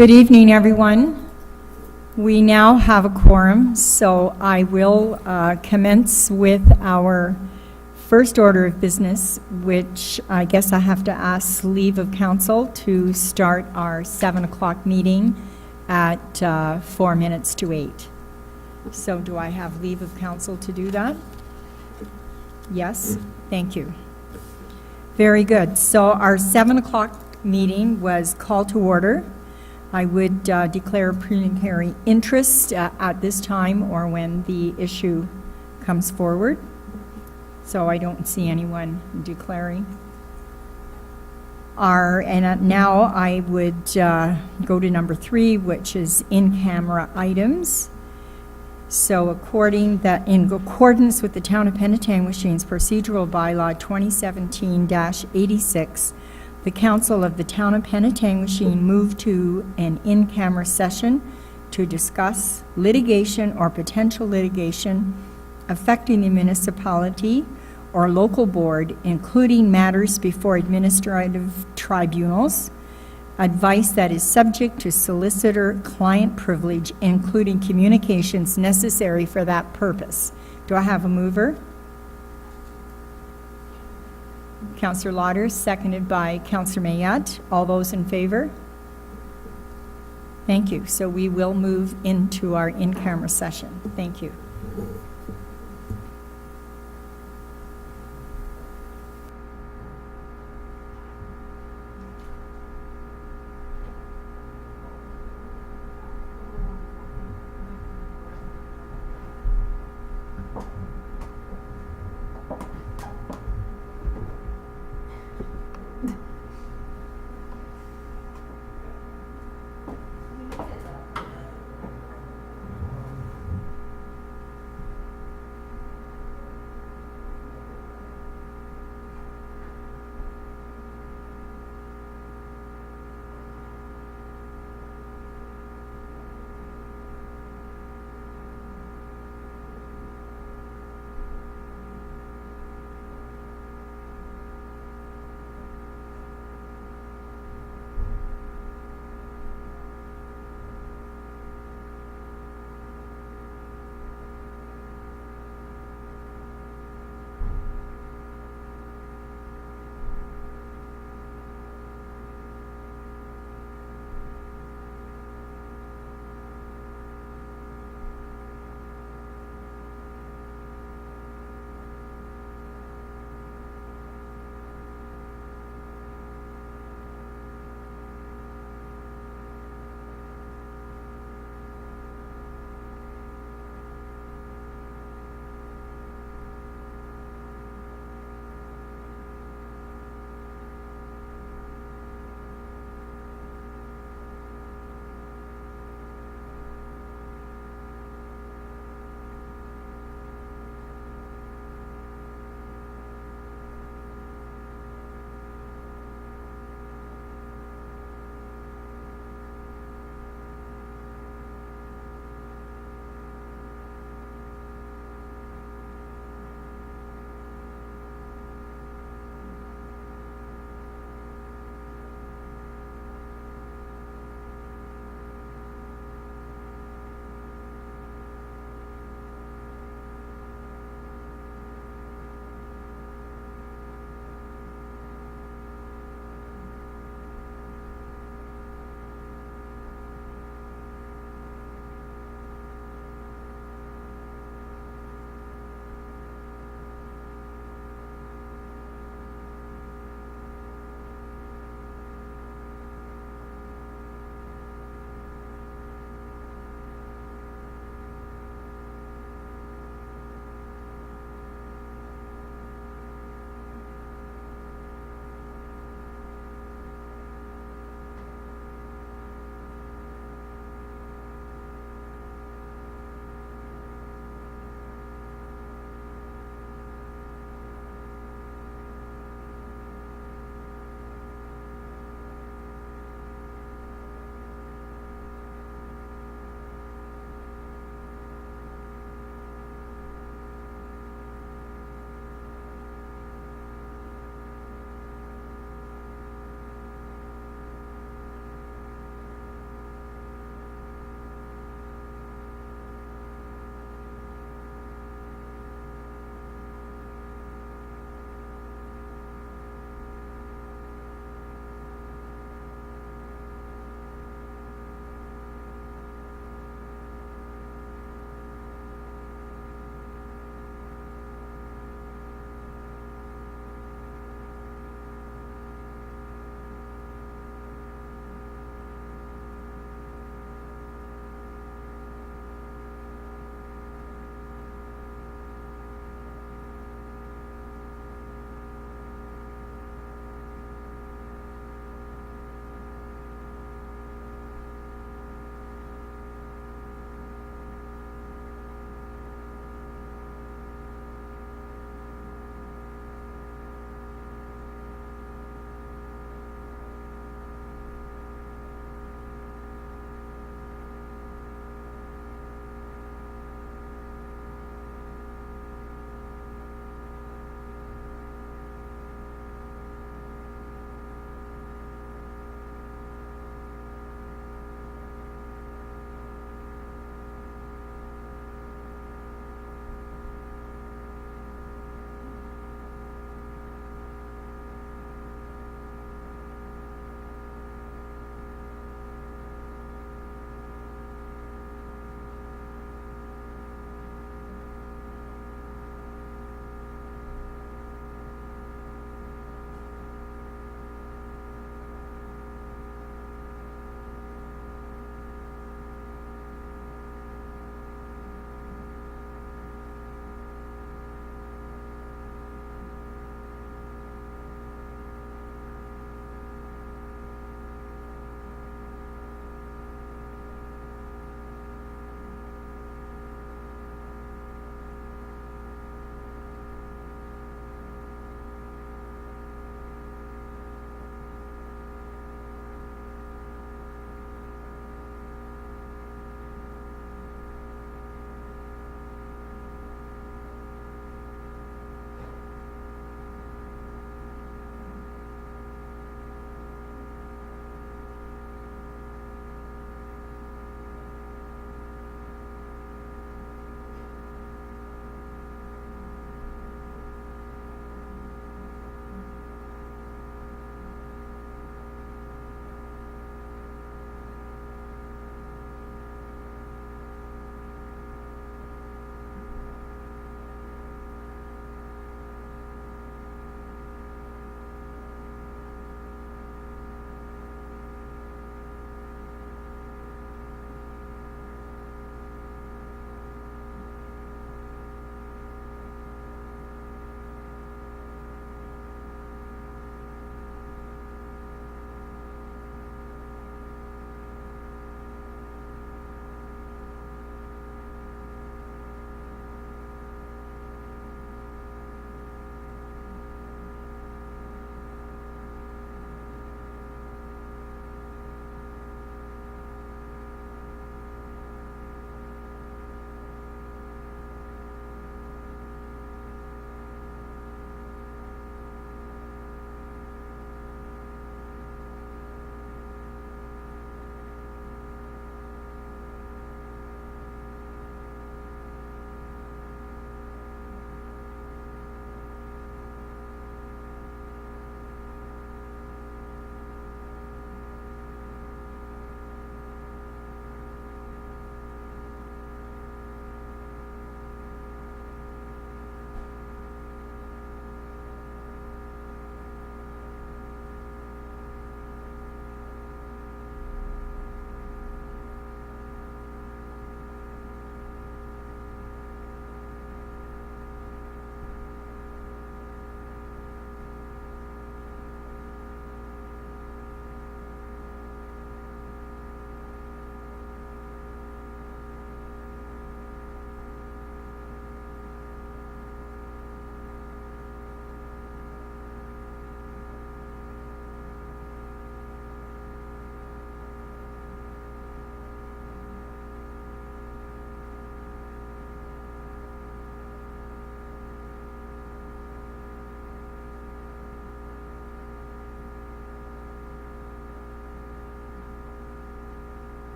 Good evening, everyone. We now have a quorum, so I will commence with our first order of business, which I guess I have to ask leave of council to start our 7 o'clock meeting at 4 minutes to 8. So do I have leave of council to do that? Yes? Thank you. Very good. So our 7 o'clock meeting was called to order. I would declare pecuniary interest at this time or when the issue comes forward. So I don't see anyone declaring. Now I would go to number 3, which is in-camera items. So in accordance with the Town of Penetanguishene's procedural bylaw 2017-86, the Council of the Town of Penetanguishene moved to an in-camera session to discuss litigation or potential litigation affecting the municipality or local board, including matters before administrative tribunals, advice that is subject to solicitor-client privilege, including communications necessary for that purpose. Do I have a mover? Councillor Lauder, seconded by Councillor Mayette. All those in favor? Thank you. So we will move into our in-camera session. Thank you.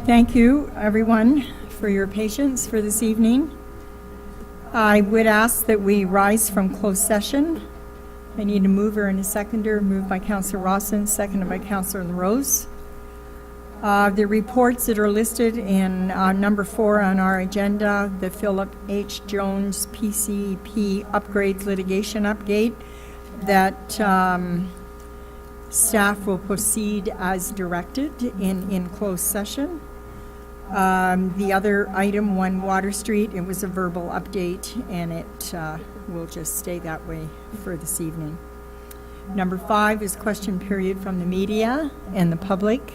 Thank you, everyone, for your patience for this evening. I would ask that we rise from closed session. I need a mover and a seconder. Moved by Councillor Rawson, seconded by Councillor LaRose. The reports that are listed in number 4 on our agenda, the Philip H. Jones PCP upgrades litigation update, that staff will proceed as directed in closed session. The other item, 1 Water Street, it was a verbal update, and it will just stay that way for this evening. Number 5 is question period from the media and the public.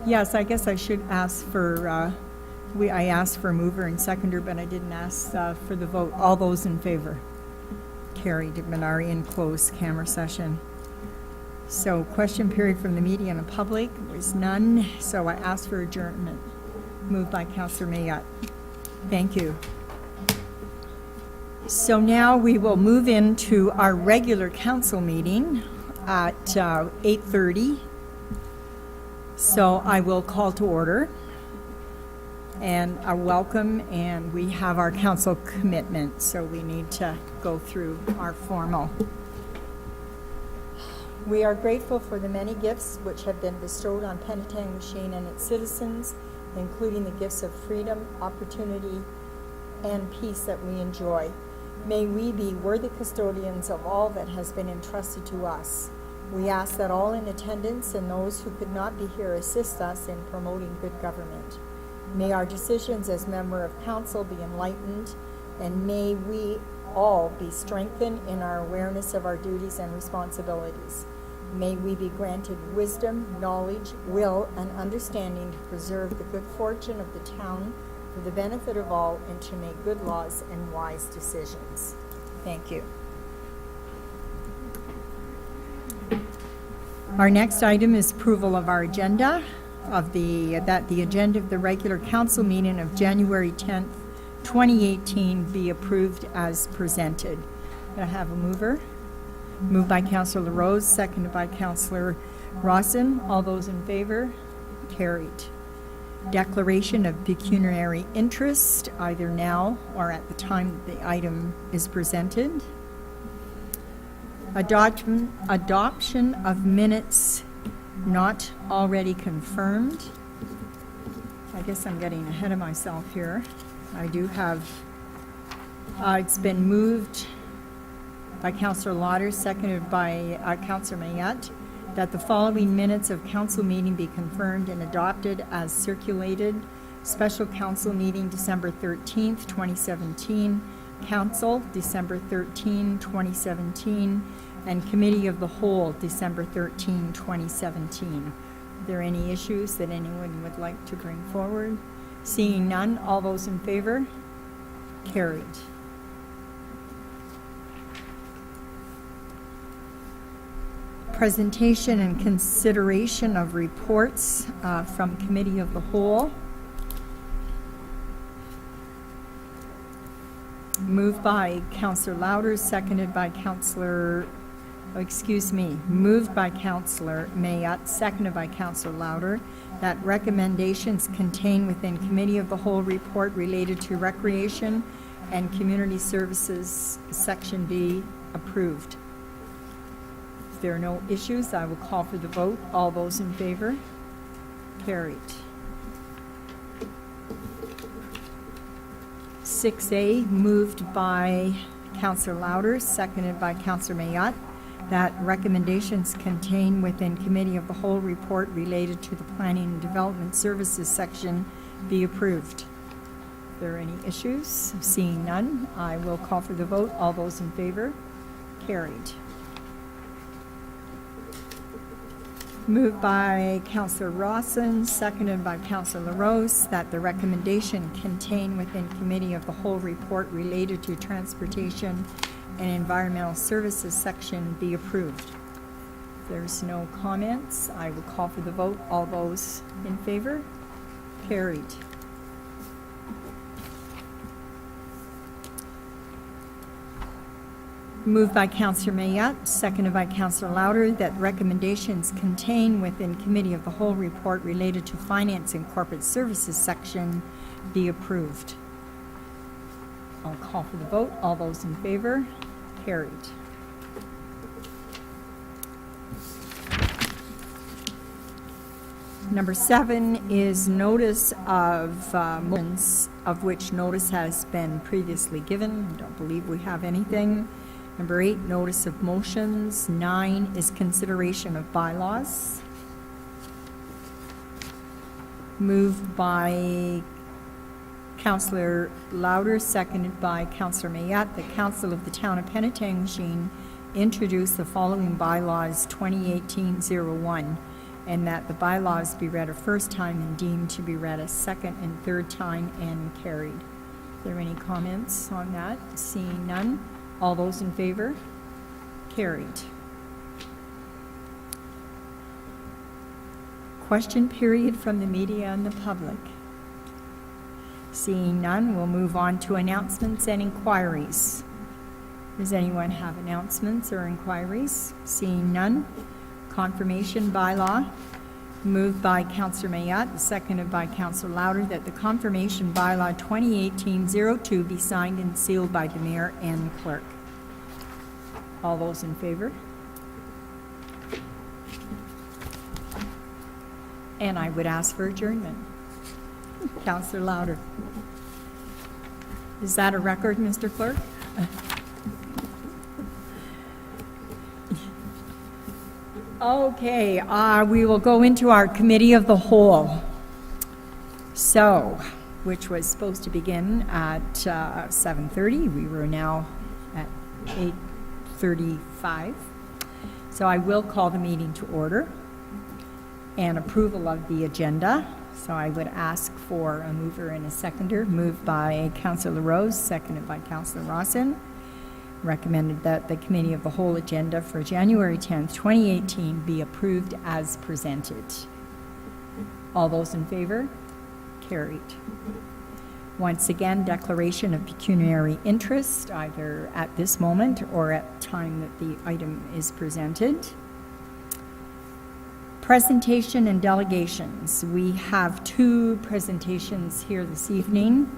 Yes, I guess I should ask for, I asked for a mover and seconder, but I didn't ask for the vote. All those in favor? Carried. Minari in closed camera session. So question period from the media and the public was none, so I asked for adjournment. Moved by Councillor Mayotte. Thank you. So now we will move into our regular council meeting at 8:30. So I will call to order and a welcome, and we have our council commitment, so we need to go through our formal. We are grateful for the many gifts which have been bestowed on Penetanguishene and its citizens, including the gifts of freedom, opportunity, and peace that we enjoy. May we be worthy custodians of all that has been entrusted to us. We ask that all in attendance and those who could not be here assist us in promoting good government. May our decisions as member of council be enlightened, and may we all be strengthened in our awareness of our duties and responsibilities. May we be granted wisdom, knowledge, will, and understanding to preserve the good fortune of the town for the benefit of all, and to make good laws and wise decisions. Thank you. Our next item is approval of our agenda. that the agenda of the regular council meeting of January 10th, 2018 be approved as presented. Do I have a mover? Moved by Councillor LaRose, seconded by Councillor Rawson. All those in favor? Carried. Declaration of pecuniary interest, either now or at the time that the item is presented. Adoption of minutes not already confirmed. I guess I'm getting ahead of myself here. I do have, it's been moved by Councillor Lauder, seconded by Councillor Mayette, that the following minutes of council meeting be confirmed and adopted as circulated. Special council meeting December 13th, 2017, council December 13, 2017, and committee of the whole December 13, 2017. Are there any issues that anyone would like to bring forward? Seeing none, all those in favor? Carried. Presentation and consideration of reports from Committee of the Whole. Moved by Councillor Lauder, seconded by Councillor, moved by Councillor Mayette, seconded by Councillor Lauder, that recommendations contained within Committee of the Whole report related to recreation and community services section be approved. If there are no issues, I will call for the vote. All those in favor? Carried. 6A, moved by Councillor Lauder, seconded by Councillor Mayette, that recommendations contained within Committee of the Whole report related to the Planning and Development Services section be approved. If there are any issues, seeing none, I will call for the vote. All those in favor? Carried. Moved by Councillor Rawson, seconded by Councillor LaRose, that the recommendation contained within Committee of the Whole report related to Transportation and Environmental Services section be approved. If there's no comments, I will call for the vote. All those in favor? Carried. Moved by Councillor Mayette, seconded by Councillor Lauder, that recommendations contained within Committee of the Whole report related to Finance and Corporate Services section be approved. I'll call for the vote. All those in favor? Carried. Number 7 is notice of motions, of which notice has been previously given. I don't believe we have anything. Number 8, notice of motions. 9 is consideration of bylaws. Moved by Councillor Lauder, seconded by Councillor Mayette, the Council of the Town of Penetanguishene introduce the following bylaws 2018-01, and that the bylaws be read a first time and deemed to be read a second and third time and carried. Are there any comments on that? Seeing none. All those in favor? Carried. Question period from the media and the public. Seeing none, we'll move on to announcements and inquiries. Does anyone have announcements or inquiries? Seeing none. Confirmation bylaw. Moved by Councillor Mayette, seconded by Councillor Lauder, that the confirmation bylaw 2018-02 be signed and sealed by the Mayor and Clerk. All those in favor? And I would ask for adjournment. Councillor Lauder. Is that a record, Mr. Clerk? Okay, we will go into our Committee of the Whole. So, which was supposed to begin at 7:30. We were now at 8:35. So I will call the meeting to order and approval of the agenda. So I would ask for a mover and a seconder. Moved by Councillor LaRose, seconded by Councillor Rawson. Recommended that the Committee of the Whole agenda for January 10th, 2018 be approved as presented. All those in favor? Carried. Once again, declaration of pecuniary interest, either at this moment or at the time that the item is presented. Presentation and delegations. We have two presentations here this evening.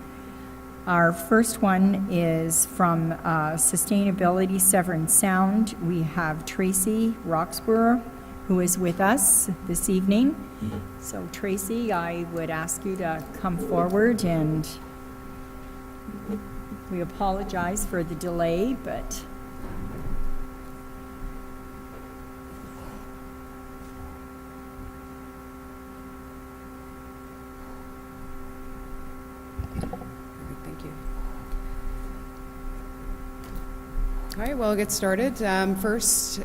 Our first one is from Sustainability Severn Sound. We have Tracy Roxburgh, who is with us this evening. So Tracy, I would ask you to come forward, and we apologize for the delay, but thank you. All right, well, I'll get started. First,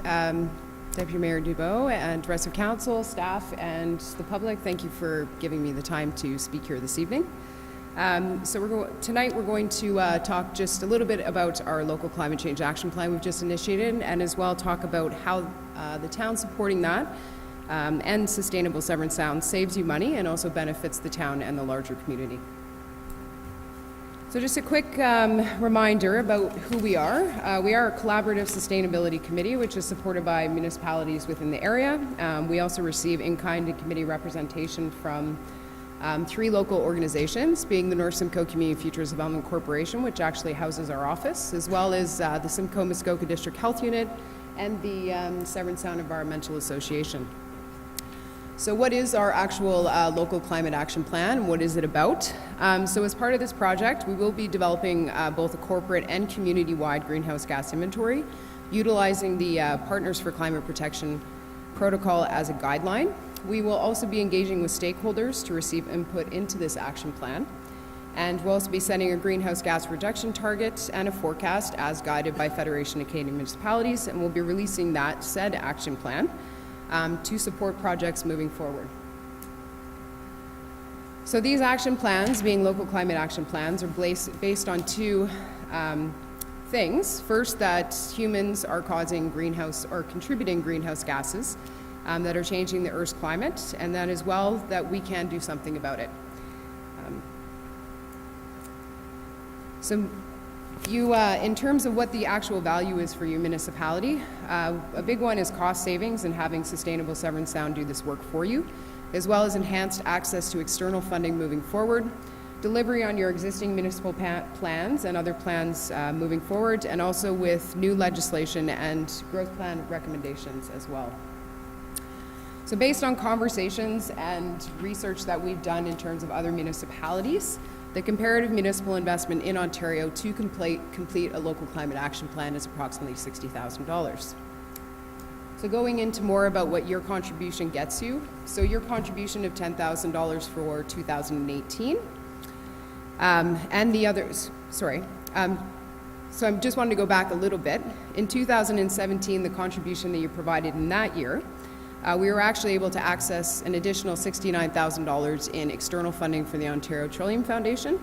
Deputy Mayor Dubois and rest of council, staff, and the public, thank you for giving me the time to speak here this evening. Tonight we're going to talk just a little bit about our local climate change action plan we've just initiated, and as well talk about how the town supporting that and Sustainable Severn Sound saves you money and also benefits the town and the larger community. So just a quick reminder about who we are. We are a collaborative sustainability committee, which is supported by municipalities within the area. We also receive in-kind and committee representation from 3 local organizations, being the North Simcoe Community Futures Development Corporation, which actually houses our office, as well as the Simcoe Muskoka District Health Unit and the Severn Sound Environmental Association. So what is our actual local climate action plan? What is it about? So as part of this project, we will be developing both a corporate and community-wide greenhouse gas inventory, utilizing the Partners for Climate Protection protocol as a guideline. We will also be engaging with stakeholders to receive input into this action plan. And we'll also be setting a greenhouse gas reduction target and a forecast as guided by Federation of Canadian Municipalities, and we'll be releasing that said action plan to support projects moving forward. So these action plans, being local climate action plans, are based on 2 things. First, that humans are causing greenhouse or contributing greenhouse gases that are changing the Earth's climate, and then as well that we can do something about it. In terms of what the actual value is for your municipality, a big one is cost savings and having Sustainable Severn Sound do this work for you, as well as enhanced access to external funding moving forward, delivery on your existing municipal plans and other plans moving forward, and also with new legislation and growth plan recommendations as well. So based on conversations and research that we've done in terms of other municipalities, the comparative municipal investment in Ontario to complete a local climate action plan is approximately $60,000. So going into more about what your contribution gets you, so your contribution of $10,000 for 2018, and the others, so I just wanted to go back a little bit. In 2017, the contribution that you provided in that year, we were actually able to access an additional $69,000 in external funding from the Ontario Trillium Foundation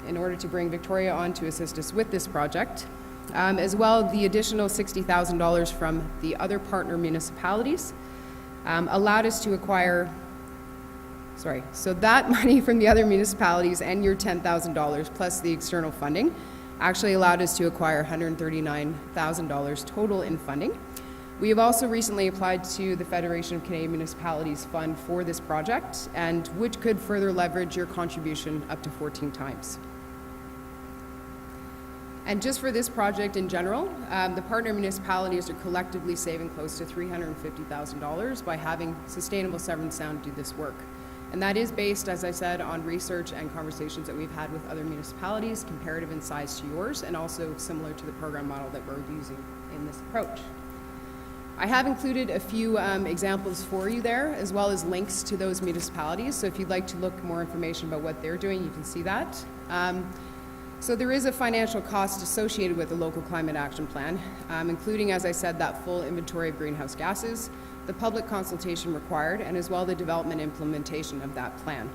in order to bring Victoria on to assist us with this project. As well, the additional $60,000 from the other partner municipalities allowed us to acquire, so that money from the other municipalities and your $10,000 plus the external funding actually allowed us to acquire $139,000 total in funding. We have also recently applied to the Federation of Canadian Municipalities Fund for this project, and which could further leverage your contribution up to 14 times. And just for this project in general, the partner municipalities are collectively saving close to $350,000 by having Sustainable Severn Sound do this work. And that is based, as I said, on research and conversations that we've had with other municipalities, comparative in size to yours, and also similar to the program model that we're using in this approach. I have included a few examples for you there, as well as links to those municipalities. So if you'd like to look more information about what they're doing, you can see that. So there is a financial cost associated with the local climate action plan, including, as I said, that full inventory of greenhouse gases, the public consultation required, and as well the development and implementation of that plan.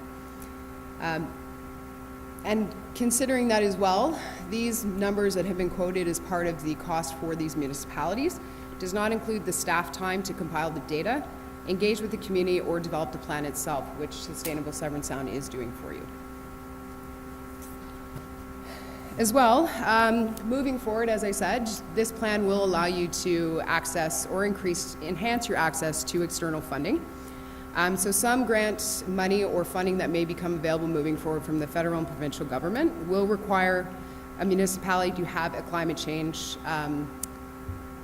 And considering that as well, these numbers that have been quoted as part of the cost for these municipalities does not include the staff time to compile the data, engage with the community, or develop the plan itself, which Sustainable Severn Sound is doing for you. As well, moving forward, as I said, this plan will allow you to access or enhance your access to external funding. So some grant money or funding that may become available moving forward from the federal and provincial government will require a municipality to have a climate change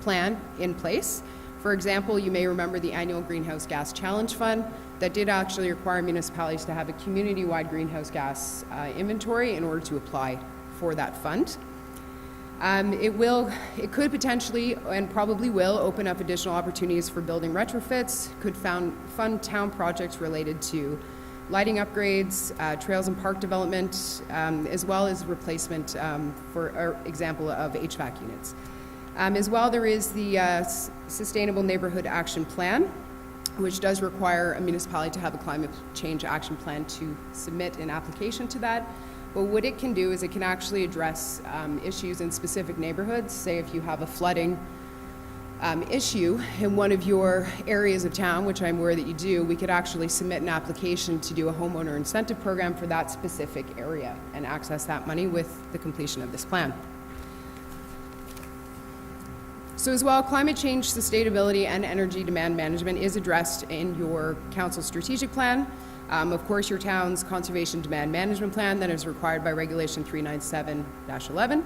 plan in place. For example, you may remember the annual Greenhouse Gas Challenge Fund that did actually require municipalities to have a community-wide greenhouse gas inventory in order to apply for that fund. It could potentially and probably will open up additional opportunities for building retrofits, could fund town projects related to lighting upgrades, trails and park development, as well as replacement, for example, of HVAC units. As well, there is the Sustainable Neighborhood Action Plan, which does require a municipality to have a climate change action plan to submit an application to that. But what it can do is it can actually address issues in specific neighborhoods. Say if you have a flooding issue in one of your areas of town, which I'm aware that you do, we could actually submit an application to do a homeowner incentive program for that specific area and access that money with the completion of this plan. So as well, climate change, sustainability, and energy demand management is addressed in your council strategic plan. Of course, your town's conservation demand management plan that is required by Regulation 397-11,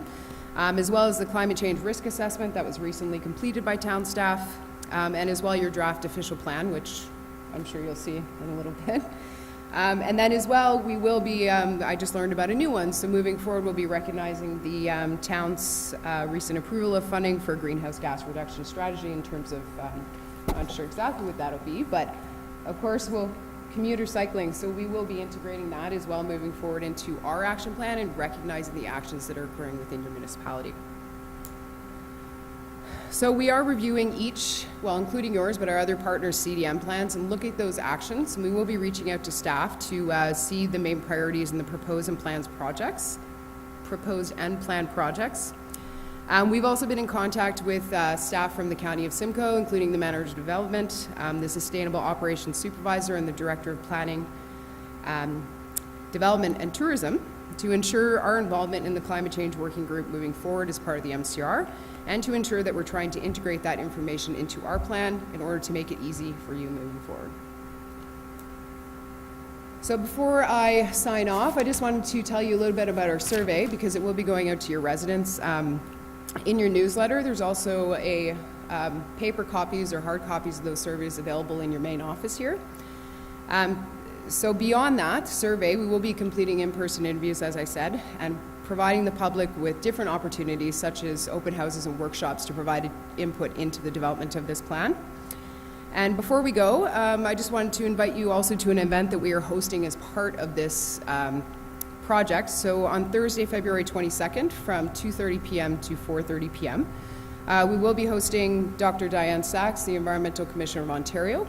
as well as the climate change risk assessment that was recently completed by town staff, and as well your draft official plan, which I'm sure you'll see in a little bit. And then as well, we will be, I just learned about a new one, so moving forward we'll be recognizing the town's recent approval of funding for greenhouse gas reduction strategy in terms of, I'm not sure exactly what that'll be, but of course we'll commuter cycling, so we will be integrating that as well moving forward into our action plan and recognizing the actions that are occurring within your municipality. So we are reviewing each, well, including yours, but our other partners' CDM plans and look at those actions. And we will be reaching out to staff to see the main priorities in the proposed and planned projects. We've also been in contact with staff from the County of Simcoe, including the Manager of Development, the Sustainable Operations Supervisor, and the Director of Planning, Development and Tourism to ensure our involvement in the Climate Change Working Group moving forward as part of the MCR, and to ensure that we're trying to integrate that information into our plan in order to make it easy for you moving forward. So before I sign off, I just wanted to tell you a little bit about our survey because it will be going out to your residents. In your newsletter, there's also a paper copies or hard copies of those surveys available in your main office here. So beyond that survey, we will be completing in-person interviews, as I said, and providing the public with different opportunities such as open houses and workshops to provide input into the development of this plan. And before we go, I just wanted to invite you also to an event that we are hosting as part of this project. So on Thursday, February 22nd from 2:30 p.m. to 4:30 p.m. We will be hosting Dr. Diane Sachs, the Environmental Commissioner of Ontario,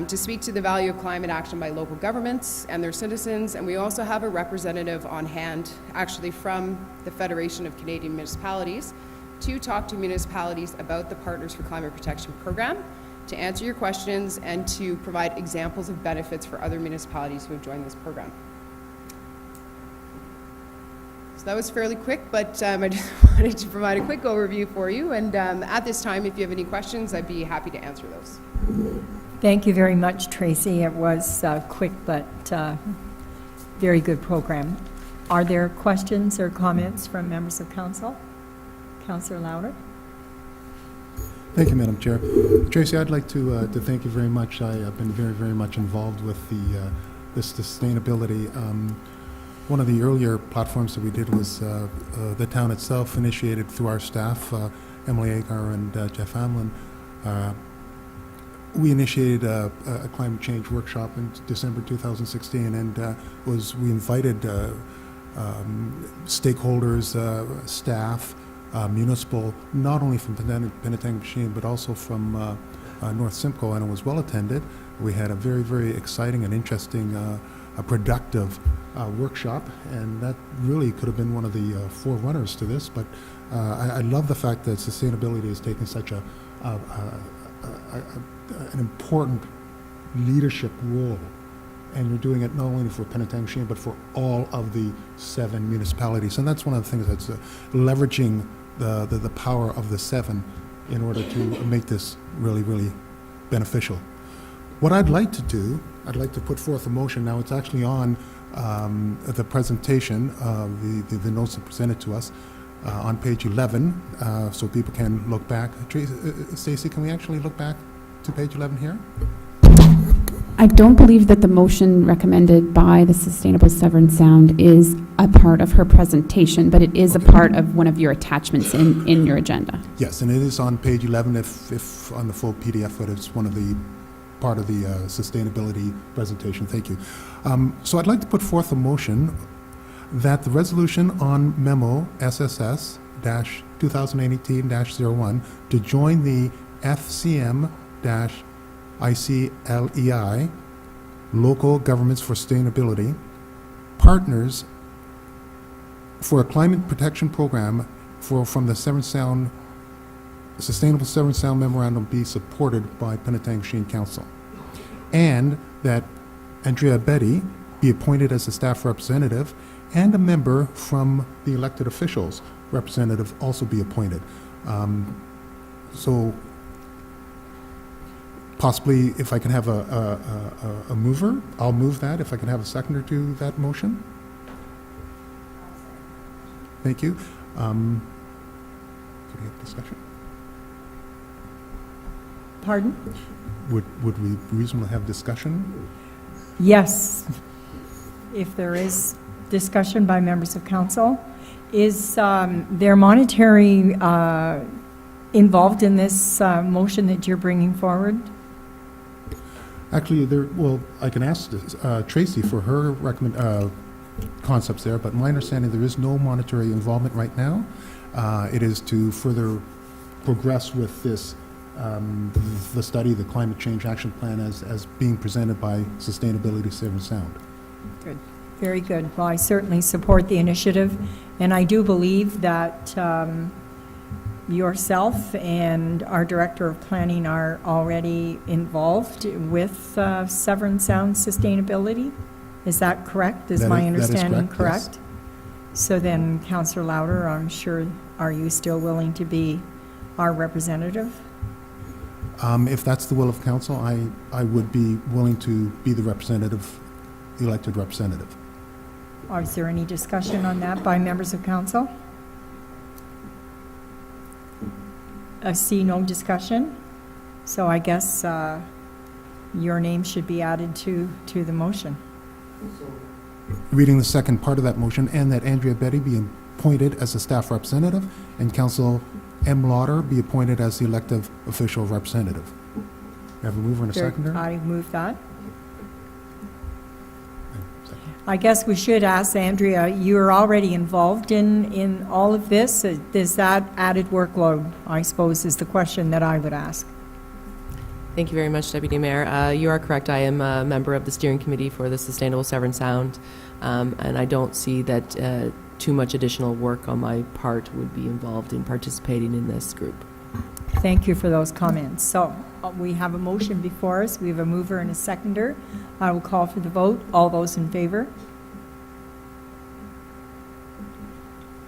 to speak to the value of climate action by local governments and their citizens. And we also have a representative on hand, actually from the Federation of Canadian Municipalities, to talk to municipalities about the Partners for Climate Protection program, to answer your questions and to provide examples of benefits for other municipalities who have joined this program. So that was fairly quick, but I just wanted to provide a quick overview for you. And at this time, if you have any questions, I'd be happy to answer those. Thank you very much, Tracy. It was quick, but very good program. Are there questions or comments from members of council? Councillor Lowder. Thank you, Madam Chair. Tracy, I'd like to thank you very much. I have been very, very much involved with the sustainability. One of the earlier platforms that we did was the town itself initiated through our staff, Emily Agar and Jeff Hamlin. We initiated a climate change workshop in December 2016, and we invited stakeholders, staff, municipal, not only from Penetanguishene, but also from North Simcoe, and it was well attended. We had a very, very exciting and interesting, productive workshop, and that really could have been one of the forerunners to this, but I love the fact that sustainability is taking such an important leadership role. And you're doing it not only for Penetanguishene, but for all of the 7 municipalities. And that's one of the things that's leveraging the power of the 7 in order to make this really, really beneficial. What I'd like to do, I'd like to put forth a motion. Now, it's actually on the presentation, the notes that presented to us on page 11, so people can look back. Stacey, can we actually look back to page 11 here? I don't believe that the motion recommended by the Sustainable Severn Sound is a part of her presentation, but it is a part of one of your attachments in your agenda. Yes, and it is on page 11 if on the full PDF, but it's one of the part of the sustainability presentation. Thank you. So I'd like to put forth a motion that the resolution on memo SSS-2018-01 to join the FCM-ICLEI, Local Governments for Sustainability, Partners for a Climate Protection Program from the Severn Sound, Sustainable Severn Sound Memorandum be supported by Penetanguishene Council, and that Andrea Betty be appointed as a staff representative, and a member from the elected officials representative also be appointed. So possibly, if I can have a mover, I'll move that. If I can have a seconder to that motion. Thank you. Can we have discussion? Pardon? Would we reasonably have discussion? Yes. If there is discussion by members of council. Is there monetary involved in this motion that you're bringing forward? Actually, well, I can ask Tracy for her concepts there, but my understanding, there is no monetary involvement right now. It is to further progress with this, the study, the Climate Change Action Plan as being presented by Sustainability Severn Sound. Good. Very good. Well, I certainly support the initiative, and I do believe that yourself and our Director of Planning are already involved with Severn Sound sustainability. Is that correct? Is my understanding correct? Yes. So then, Councillor Louder, I'm sure, are you still willing to be our representative? If that's the will of council, I would be willing to be the representative, the elected representative. Is there any discussion on that by members of council? I see no discussion, so I guess your name should be added to the motion. Reading the second part of that motion, and that Andrea Betty be appointed as a staff representative, and Council M. Lauder be appointed as the elective official representative. We have a mover and a seconder? I move that. I guess we should ask Andrea, you're already involved in all of this. Is that added workload, I suppose, is the question that I would ask. Thank you very much, Deputy Mayor. You are correct. I am a member of the steering committee for the Sustainable Severn Sound, and I don't see that too much additional work on my part would be involved in participating in this group. Thank you for those comments. So we have a motion before us. We have a mover and a seconder. I will call for the vote. All those in favor?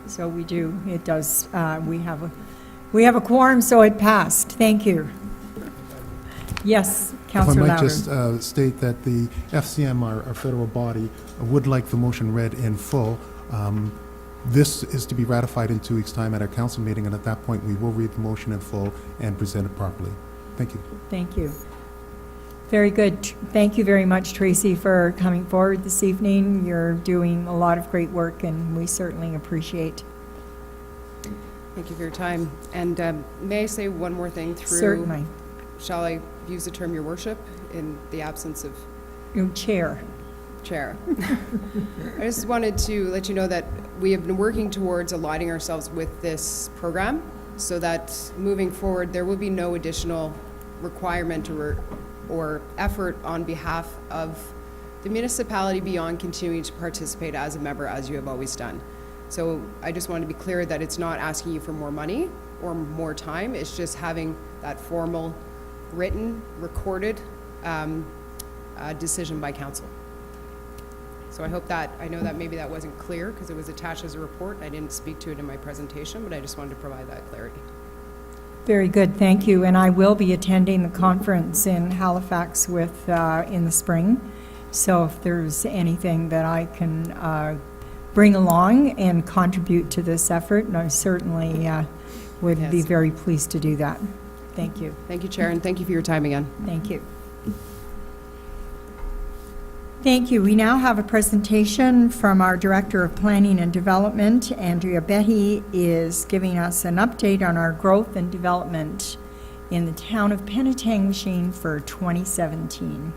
So we do. It does. We have a quorum, so it passed. Thank you. Yes, Councillor Louder. If I might just state that the FCM, our federal body, would like the motion read in full. This is to be ratified in 2 weeks' time at our council meeting, and at that point we will read the motion in full and present it properly. Thank you. Thank you. Very good. Thank you very much, Tracy, for coming forward this evening. You're doing a lot of great work, and we certainly appreciate. Thank you for your time. And may I say one more thing through? Certainly. Shall I use the term your worship in the absence of? Your chair. Chair. I just wanted to let you know that we have been working towards aligning ourselves with this program so that moving forward there will be no additional requirement or effort on behalf of the municipality beyond continuing to participate as a member as you have always done. So I just want to be clear that it's not asking you for more money or more time. It's just having that formal, written, recorded decision by council. So I hope that, I know that maybe that wasn't clear because it was attached as a report. I didn't speak to it in my presentation, but I just wanted to provide that clarity. Very good, thank you. And I will be attending the conference in Halifax with, in the spring. So if there's anything that I can bring along and contribute to this effort, and I certainly would be Yes. very pleased to do that. Thank you. Thank you, Chair, and thank you for your time again. Thank you. Thank you. We now have a presentation from our Director of Planning and Development. Andrea Betty is giving us an update on our growth and development in the town of Penetanguishene for 2017.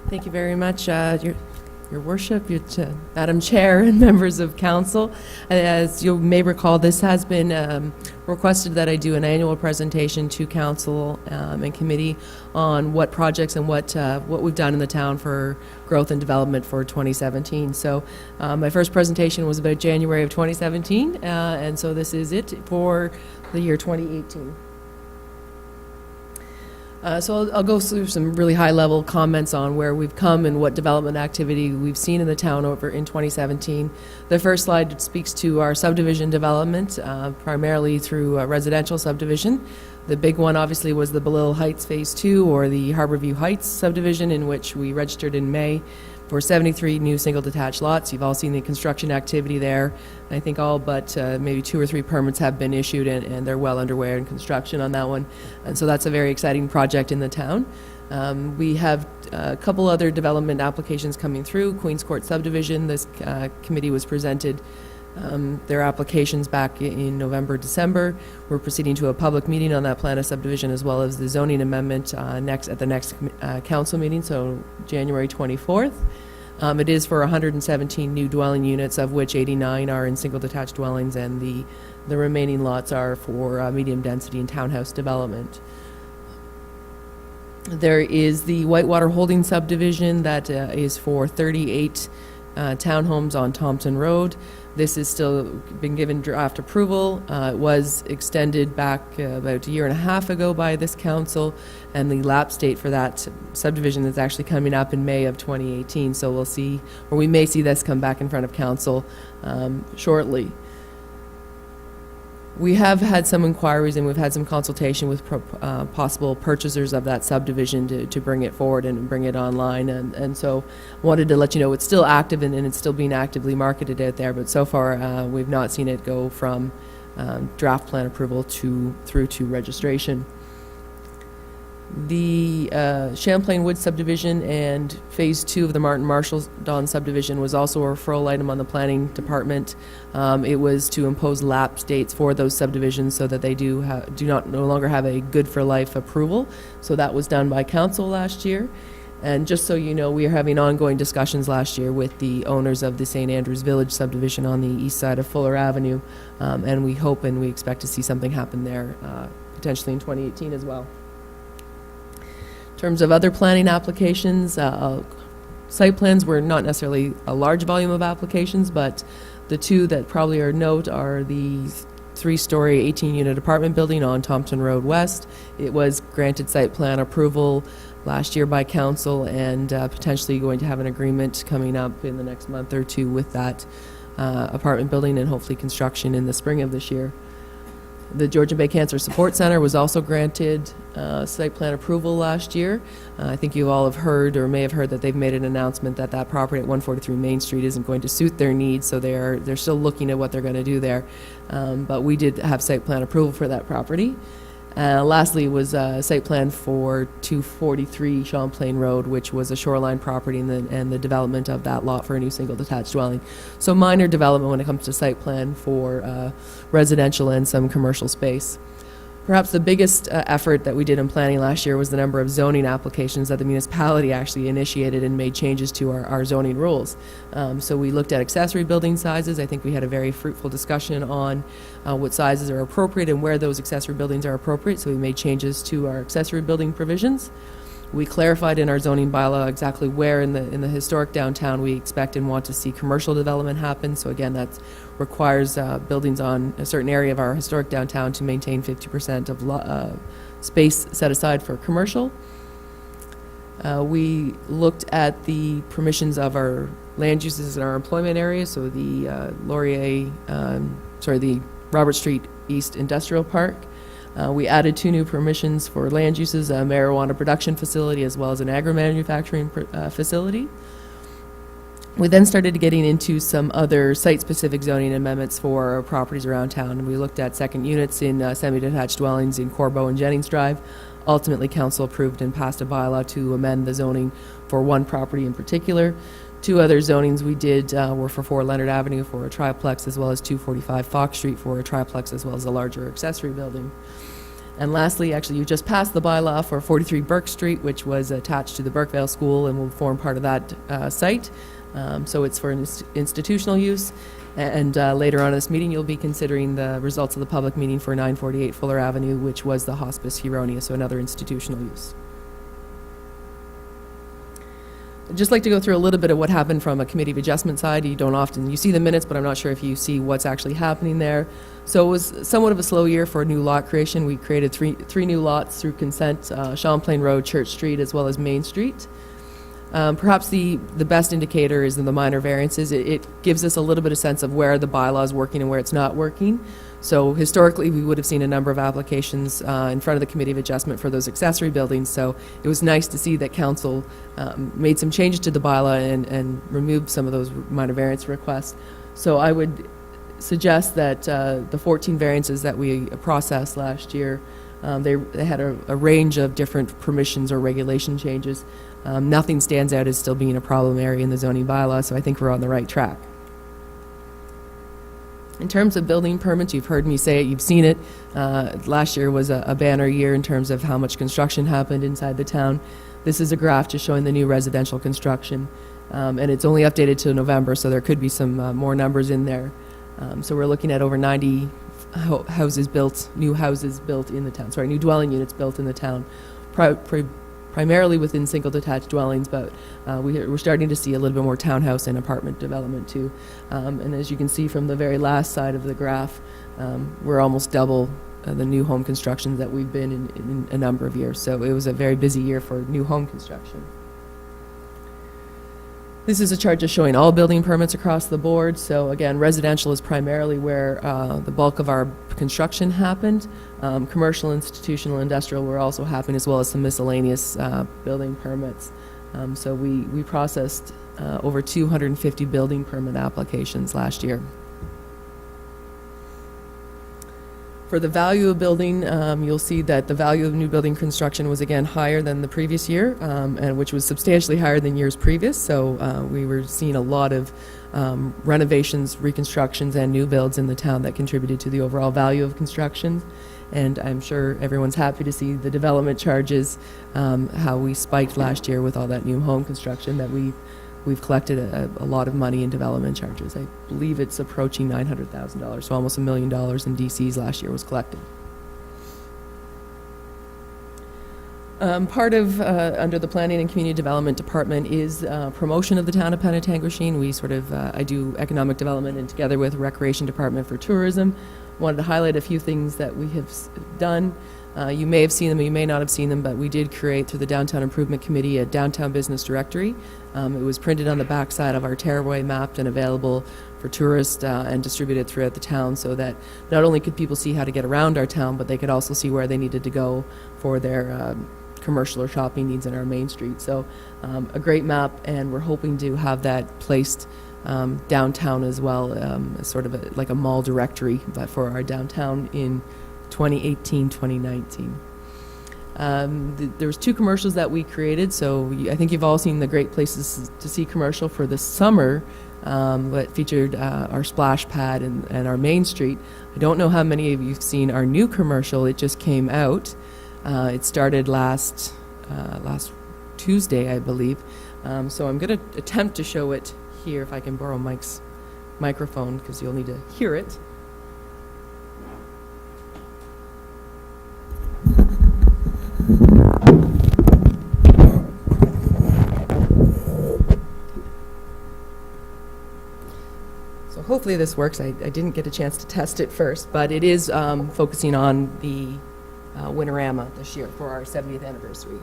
Thank you very much, Your Worship, Madam Chair, and members of council. As you may recall, this has been requested that I do an annual presentation to council and committee on what projects and what we've done in the town for growth and development for 2017. So my first presentation was about January of 2017, and so this is it for the year 2018. So I'll go through some really high-level comments on where we've come and what development activity we've seen in the town over in 2017. The first slide speaks to our subdivision development, primarily through residential subdivision. The big one, obviously, was the Belil Heights Phase 2, or the Harborview Heights subdivision, in which we registered in May for 73 new single-detached lots. You've all seen the construction activity there. I think all but maybe 2 or 3 permits have been issued, and they're well underway in construction on that one. And so that's a very exciting project in the town. We have a couple other development applications coming through. Queens Court Subdivision, this committee was presented their applications back in November, December. We're proceeding to a public meeting on that plan of subdivision, as well as the zoning amendment at the next council meeting, so January 24th. It is for 117 new dwelling units, of which 89 are in single detached dwellings, and the remaining lots are for medium density and townhouse development. There is the Whitewater Holding subdivision that is for 38 townhomes on Thompson Road. This has still been given draft approval. It was extended back about a year and a half ago by this council, and the lapse date for that subdivision is actually coming up in May of 2018. So we'll see, or we may see this come back in front of council shortly. We have had some inquiries, and we've had some consultation with possible purchasers of that subdivision to bring it forward and bring it online. And so wanted to let you know it's still active and it's still being actively marketed out there, but so far we've not seen it go from draft plan approval through to registration. The Champlain Woods subdivision and Phase 2 of the Martin Marshall Don subdivision was also a referral item on the planning department. It was to impose lapse dates for those subdivisions so that they no longer have a good for life approval. So that was done by council last year. And just so you know, we are having ongoing discussions last year with the owners of the St. Andrews Village subdivision on the east side of Fuller Avenue, and we hope and we expect to see something happen there potentially in 2018 as well. In terms of other planning applications, site plans were not necessarily a large volume of applications, but the two that probably are note are the 3-story 18-unit apartment building on Thompson Road West. It was granted site plan approval last year by council, and potentially going to have an agreement coming up in the next month or two with that apartment building, and hopefully construction in the spring of this year. The Georgian Bay Cancer Support Center was also granted site plan approval last year. I think you all have heard, or may have heard, that they've made an announcement that that property at 143 Main Street isn't going to suit their needs, so they're still looking at what they're going to do there. But we did have site plan approval for that property. Lastly was a site plan for 243 Champlain Road, which was a shoreline property, and the development of that lot for a new single detached dwelling. So minor development when it comes to site plan for residential and some commercial space. Perhaps the biggest effort that we did in planning last year was the number of zoning applications that the municipality actually initiated and made changes to our zoning rules. So we looked at accessory building sizes. I think we had a very fruitful discussion on what sizes are appropriate and where those accessory buildings are appropriate, so we made changes to our accessory building provisions. We clarified in our zoning bylaw exactly where in the historic downtown we expect and want to see commercial development happen. So again, that requires buildings on a certain area of our historic downtown to maintain 50% of space set aside for commercial. We looked at the permissions of our land uses in our employment area, so the the Robert Street East Industrial Park. We added 2 new permissions for land uses, a marijuana production facility as well as an agro-manufacturing facility. We then started getting into some other site-specific zoning amendments for properties around town. We looked at second units in semi-detached dwellings in Corbeau and Jennings Drive. Ultimately, council approved and passed a bylaw to amend the zoning for one property in particular. 2 other zonings we did were for 4 Leonard Avenue for a triplex, as well as 245 Fox Street for a triplex, as well as a larger accessory building. And lastly, actually, you just passed the bylaw for 43 Burke Street, which was attached to the Burkevale School and will form part of that site. So it's for institutional use. And later on in this meeting, you'll be considering the results of the public meeting for 948 Fuller Avenue, which was the Hospice Huronia, so another institutional use. I'd just like to go through a little bit of what happened from a committee of adjustment side. You see the minutes, but I'm not sure if you see what's actually happening there. So it was somewhat of a slow year for new lot creation. We created three new lots through consent, Champlain Road, Church Street, as well as Main Street. Perhaps the best indicator is in the minor variances. It gives us a little bit of sense of where the bylaw is working and where it's not working. So historically, we would have seen a number of applications in front of the Committee of Adjustment for those accessory buildings. So it was nice to see that Council made some changes to the bylaw and removed some of those minor variance requests. So I would suggest that the 14 variances that we processed last year, they had a range of different permissions or regulation changes. Nothing stands out as still being a problem area in the zoning bylaw, so I think we're on the right track. In terms of building permits, you've heard me say it, you've seen it. Last year was a banner year in terms of how much construction happened inside the town. This is a graph just showing the new residential construction, and it's only updated to November, so there could be some more numbers in there. So we're looking at over 90 houses built, new houses built in the town, sorry, new dwelling units built in the town, primarily within single detached dwellings, but we're starting to see a little bit more townhouse and apartment development too. And as you can see from the very last side of the graph, we're almost double the new home construction that we've been in a number of years. So it was a very busy year for new home construction. This is a chart just showing all building permits across the board. So again, residential is primarily where the bulk of our construction happened. Commercial, institutional, industrial were also happening, as well as some miscellaneous building permits. So we processed over 250 building permit applications last year. For the value of building, you'll see that the value of new building construction was again higher than the previous year, and which was substantially higher than years previous. So we were seeing a lot of renovations, reconstructions, and new builds in the town that contributed to the overall value of construction. And I'm sure everyone's happy to see the development charges, how we spiked last year with all that new home construction that we've collected a lot of money in development charges. I believe it's approaching $900,000, so almost $1 million in DCs last year was collected. Part of, under the Planning and Community Development Department is promotion of the town of Penetanguishene. We sort of, I do economic development and together with Recreation Department for tourism. Wanted to highlight a few things that we have done. You may have seen them, or you may not have seen them, but we did create through the Downtown Improvement Committee a downtown business directory. It was printed on the backside of our Tearaway, mapped and available for tourists and distributed throughout the town, so that not only could people see how to get around our town, but they could also see where they needed to go for their commercial or shopping needs in our main street. So a great map, and we're hoping to have that placed downtown as well, as sort of like a mall directory, but for our downtown in 2018, 2019. There was 2 commercials that we created, so I think you've all seen the Great Places to See commercial for the summer that featured our splash pad and our main street. I don't know how many of you have seen our new commercial. It just came out. It started last Tuesday, I believe. So I'm going to attempt to show it here, if I can borrow Mike's microphone, because you'll need to hear it. So hopefully this works. I didn't get a chance to test it first, but it is focusing on the Winterama this year for our 70th anniversary.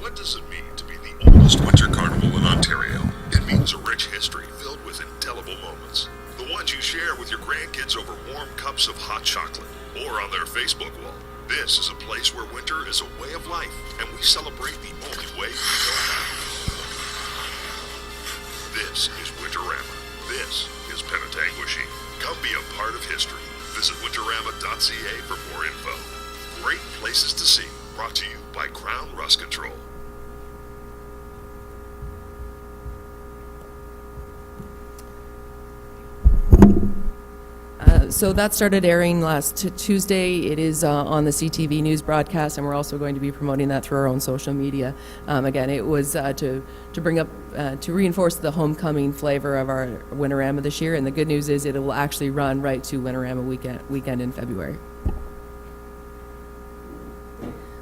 What does it mean to be the oldest winter carnival in Ontario? It means a rich history filled with indelible moments. The ones you share with your grandkids over warm cups of hot chocolate or on their Facebook wall. This is a place where winter is a way of life, and we celebrate the only way we know how. This is Winterama. This is Penetanguishene. Come be a part of history. Visit winterama.ca for more info. Great places to see. Brought to you by Crown Rust Control. So that started airing last Tuesday. It is on the CTV news broadcast, and we're also going to be promoting that through our own social media. Again, it was to bring up, to reinforce the homecoming flavor of our Winterama this year, and the good news is it will actually run right to Winterama weekend in February.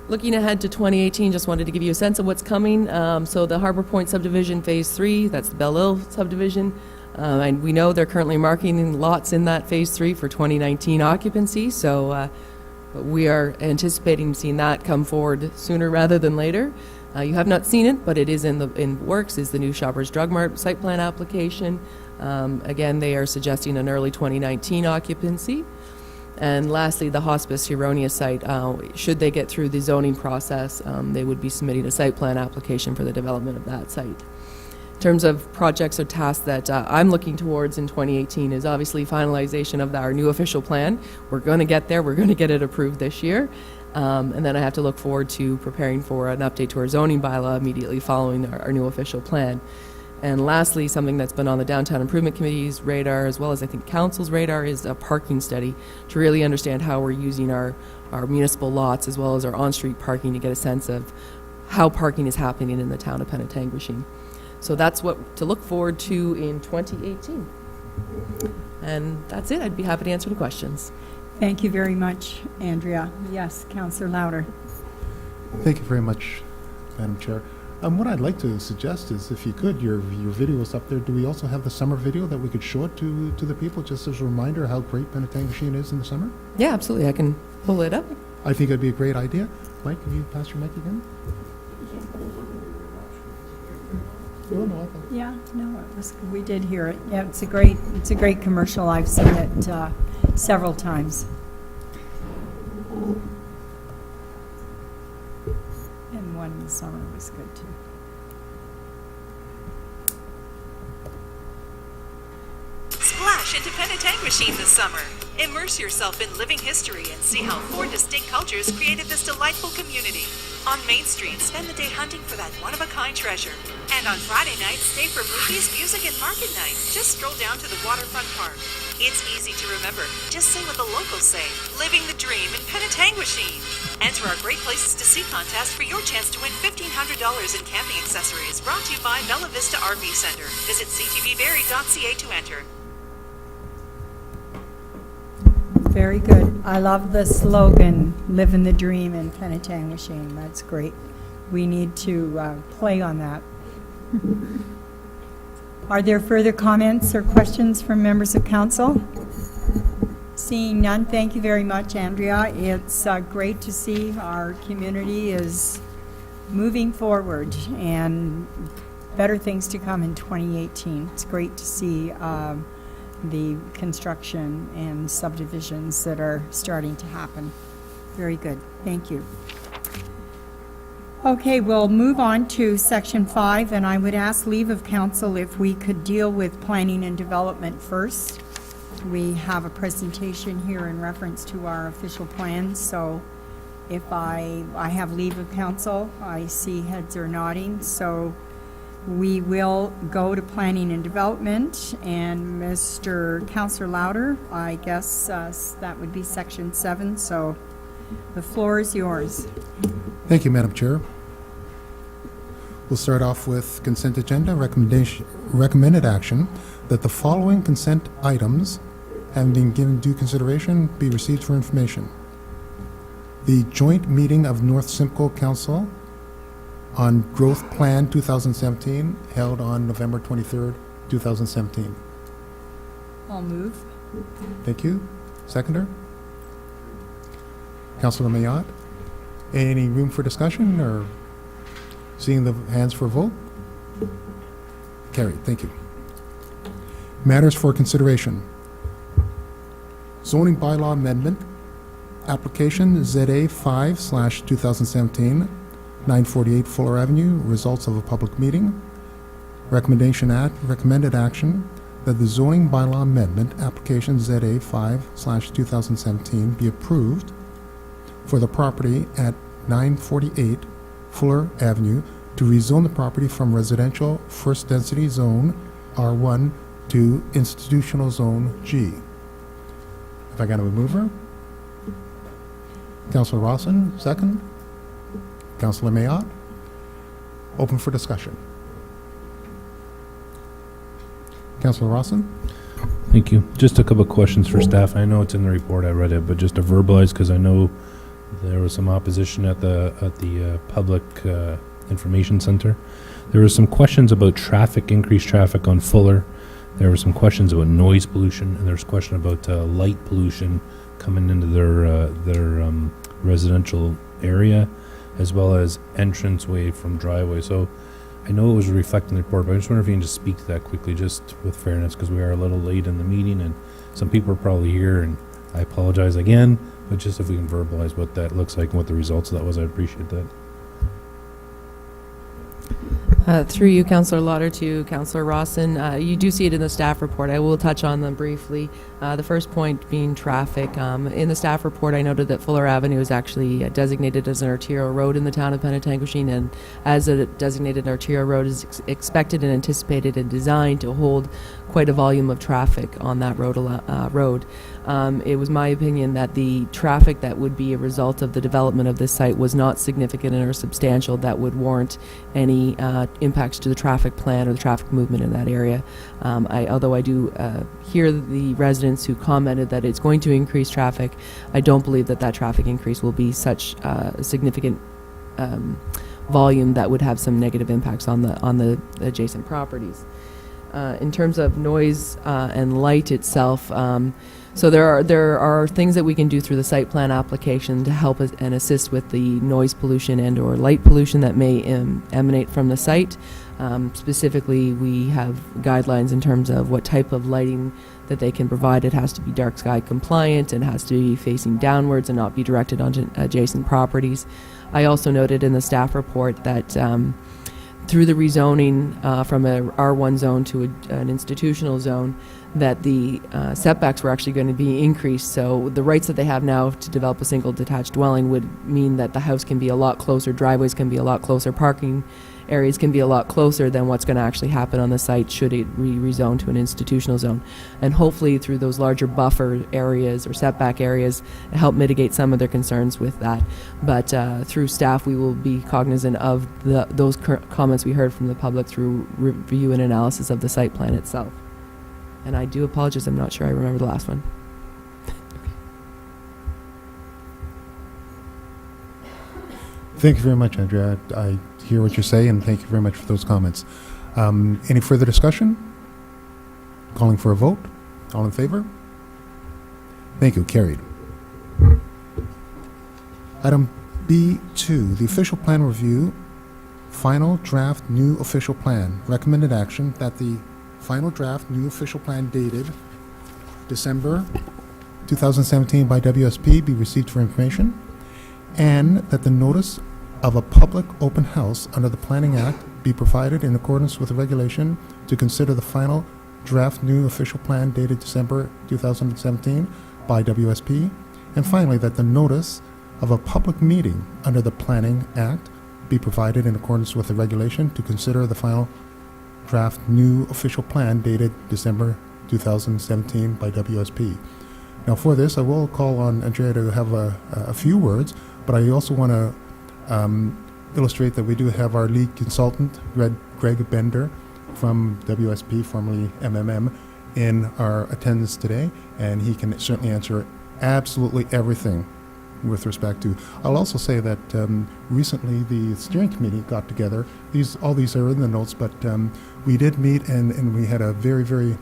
Looking ahead to 2018, just wanted to give you a sense of what's coming. So the Harbor Point Subdivision Phase 3, that's the Belle-Île Subdivision. And we know they're currently marketing lots in that Phase 3 for 2019 occupancy, so we are anticipating seeing that come forward sooner rather than later. You have not seen it, but it is in works, is the new Shoppers Drug Mart site plan application. Again, they are suggesting an early 2019 occupancy. And lastly, the Hospice Huronia site, should they get through the zoning process, they would be submitting a site plan application for the development of that site. In terms of projects or tasks that I'm looking towards in 2018 is obviously finalization of our new official plan. We're going to get there. We're going to get it approved this year. And then I have to look forward to preparing for an update to our zoning bylaw immediately following our new official plan. And lastly, something that's been on the Downtown Improvement Committee's radar, as well as I think Council's radar, is a parking study to really understand how we're using our municipal lots as well as our on-street parking to get a sense of how parking is happening in the town of Penetanguishene. So that's what to look forward to in 2018. And that's it. I'd be happy to answer any questions. Thank you very much, Andrea. Yes, Councillor Louder. Thank you very much, Madam Chair. What I'd like to suggest is, if you could, your video is up there. Do we also have the summer video that we could show it to the people, just as a reminder how great Penetanguishene is in the summer? Yeah, absolutely. I can pull it up. I think it'd be a great idea. Mike, can you pass your mic again? Oh, no, I thought. Yeah, no, it was, we did hear it. Yeah, it's a great commercial. I've seen it several times. And one in the summer was good too. Splash into Penetanguishene this summer. Immerse yourself in living history and see how 4 distinct cultures created this delightful community. On Main Street, spend the day hunting for that one-of-a-kind treasure. And on Friday night, stay for movies, music, and market night. Just stroll down to the waterfront park. It's easy to remember. Just say what the locals say. Living the dream in Penetanguishene. Enter our Great Places to See contest for your chance to win $1,500 in camping accessories. Brought to you by Bella Vista RV Center. Visit ctvberry.ca to enter. Very good. I love the slogan, "Living the Dream in Penetanguishene." That's great. We need to play on that. Are there further comments or questions from members of council? Seeing none, thank you very much, Andrea. It's great to see our community is moving forward and better things to come in 2018. It's great to see the construction and subdivisions that are starting to happen. Very good. Thank you. Okay, we'll move on to section 5, and I would ask leave of council if we could deal with planning and development first. We have a presentation here in reference to our official plans, so if I have leave of council, I see heads are nodding, so we will go to planning and development, and Mr. Councillor Louder, I guess that would be section 7, so the floor is yours. Thank you, Madam Chair. We'll start off with consent agenda recommended action that the following consent items, having been given due consideration, be received for information. The joint meeting of North Simcoe Council on Growth Plan 2017, held on November 23rd, 2017. I'll move. Thank you. Seconder? Councilor Mayotte? Any room for discussion, or seeing the hands for a vote? Carried. Thank you. Matters for consideration. Zoning bylaw amendment, application ZA 5/2017, 948 Fuller Avenue, results of a public meeting. Recommended action that the zoning bylaw amendment, application ZA 5/2017, be approved for the property at 948 Fuller Avenue to rezone the property from residential first density zone R1 to institutional zone G. Have I got a mover? Councilor Rawson, second. Councilor Mayotte. Open for discussion. Councilor Rawson? Thank you. Just a couple of questions for staff. I know it's in the report, I read it, but just to verbalize, because I know there was some opposition at the public information center. There were some questions about traffic, increased traffic on Fuller. There were some questions about noise pollution, and there's a question about light pollution coming into their residential area, as well as entranceway from driveway. So I know it was reflected in the report, but I just wonder if you can just speak to that quickly, just with fairness, because we are a little late in the meeting, and some people are probably here, and I apologize again, but just if we can verbalize what that looks like and what the results of that was, I'd appreciate that. Through you, Councillor Lauder, to Councillor Rawson. You do see it in the staff report. I will touch on them briefly. The first point being traffic. In the staff report, I noted that Fuller Avenue is actually designated as an arterial road in the town of Penetanguishene, and as a designated arterial road is expected and anticipated and designed to hold quite a volume of traffic on that road. It was my opinion that the traffic that would be a result of the development of this site was not significant or substantial that would warrant any impacts to the traffic plan or the traffic movement in that area. Although I do hear the residents who commented that it's going to increase traffic, I don't believe that traffic increase will be such a significant volume that would have some negative impacts on the adjacent properties. In terms of noise and light itself, so there are things that we can do through the site plan application to help us and assist with the noise pollution and or light pollution that may emanate from the site. Specifically, we have guidelines in terms of what type of lighting that they can provide. It has to be dark sky compliant and has to be facing downwards and not be directed onto adjacent properties. I also noted in the staff report that through the rezoning from a R1 zone to an institutional zone, that the setbacks were actually going to be increased. So the rights that they have now to develop a single detached dwelling would mean that the house can be a lot closer, driveways can be a lot closer, parking areas can be a lot closer than what's going to actually happen on the site should it rezone to an institutional zone. And hopefully through those larger buffer areas or setback areas, help mitigate some of their concerns with that. But through staff, we will be cognizant of those comments we heard from the public through review and analysis of the site plan itself. And I do apologize, I'm not sure I remember the last one. Thank you very much, Andrea. I hear what you say, and thank you very much for those comments. Any further discussion? Calling for a vote. All in favor? Thank you. Carried. Item B2, the official plan review, final draft new official plan. Recommended action that the final draft new official plan dated December 2017 by WSP be received for information, and that the notice of a public open house under the Planning Act be provided in accordance with the regulation to consider the final draft new official plan dated December 2017 by WSP, and finally that the notice of a public meeting under the Planning Act be provided in accordance with the regulation to consider the final draft new official plan dated December 2017 by WSP. Now for this, I will call on Andrea to have a few words, but I also want to illustrate that we do have our lead consultant, Greg Bender from WSP, formerly MMM, in our attendance today, and he can certainly answer absolutely everything with respect to. I'll also say that recently the steering committee got together. All these are in the notes, but we did meet and we had a very, very,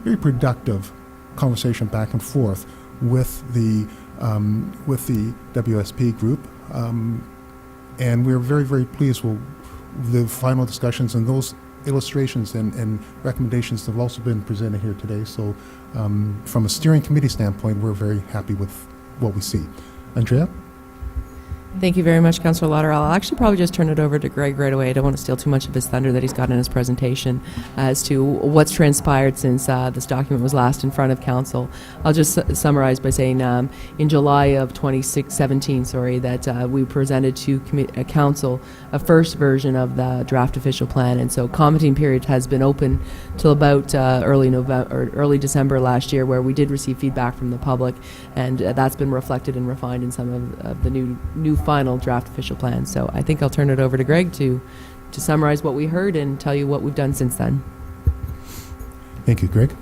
very productive conversation back and forth with the WSP group, and we're very, very pleased with the final discussions, and those illustrations and recommendations have also been presented here today. So from a steering committee standpoint, we're very happy with what we see. Andrea? Thank you very much, Councillor Lauder. I'll actually probably just turn it over to Greg right away. I don't want to steal too much of his thunder that he's got in his presentation as to what's transpired since this document was last in front of Council. I'll just summarize by saying in July of 2017, that we presented to Council a first version of the draft official plan, and so commenting period has been open till about early November or early December last year, where we did receive feedback from the public, and that's been reflected and refined in some of the new final draft official plan. So I think I'll turn it over to Greg to summarize what we heard and tell you what we've done since then. Thank you, Greg.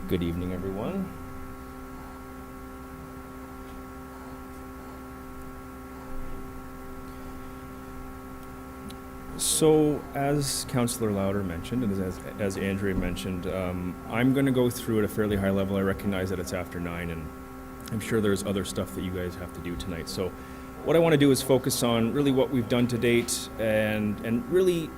Good evening, everyone. So, as Councillor Lauder mentioned, and as Andrea mentioned, I'm going to go through at a fairly high level. I recognize that it's after 9, and I'm sure there's other stuff that you guys have to do tonight. So what I want to do is focus on really what we've done to date and really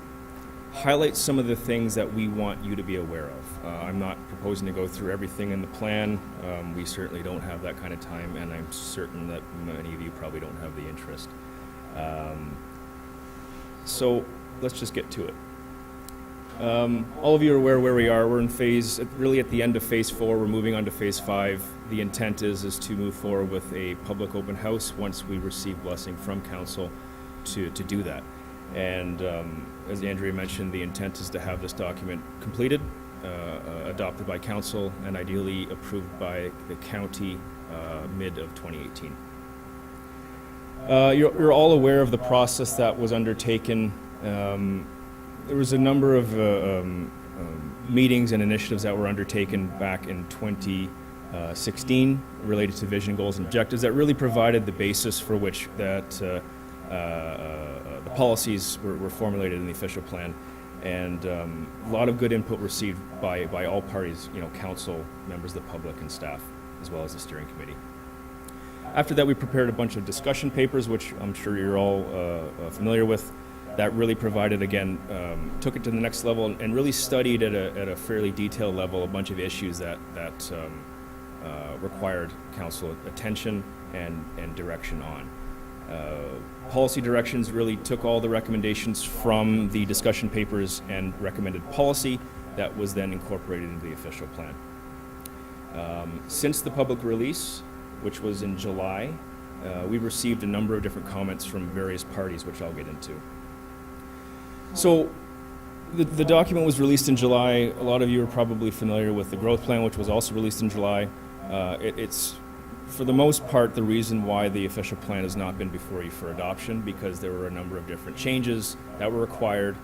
highlight some of the things that we want you to be aware of. I'm not proposing to go through everything in the plan. We certainly don't have that kind of time, and I'm certain that many of you probably don't have the interest. So let's just get to it. All of you are aware where we are. We're in really at the end of phase 4. We're moving on to phase 5. The intent is to move forward with a public open house once we receive blessing from council to do that. And as Andrea mentioned, the intent is to have this document completed, adopted by council, and ideally approved by the county mid of 2018. You're all aware of the process that was undertaken. There was a number of meetings and initiatives that were undertaken back in 2016 related to vision, goals, and objectives that really provided the basis for which that the policies were formulated in the official plan, and a lot of good input received by all parties, council, members of the public, and staff, as well as the steering committee. After that, we prepared a bunch of discussion papers, which I'm sure you're all familiar with, that really provided, again, took it to the next level and really studied at a fairly detailed level a bunch of issues that required council attention and direction on. Policy directions really took all the recommendations from the discussion papers and recommended policy that was then incorporated into the official plan. Since the public release, which was in July, we received a number of different comments from various parties, which I'll get into. So the document was released in July. A lot of you are probably familiar with the growth plan, which was also released in July. It's, for the most part, the reason why the official plan has not been before you for adoption, because there were a number of different changes that were required,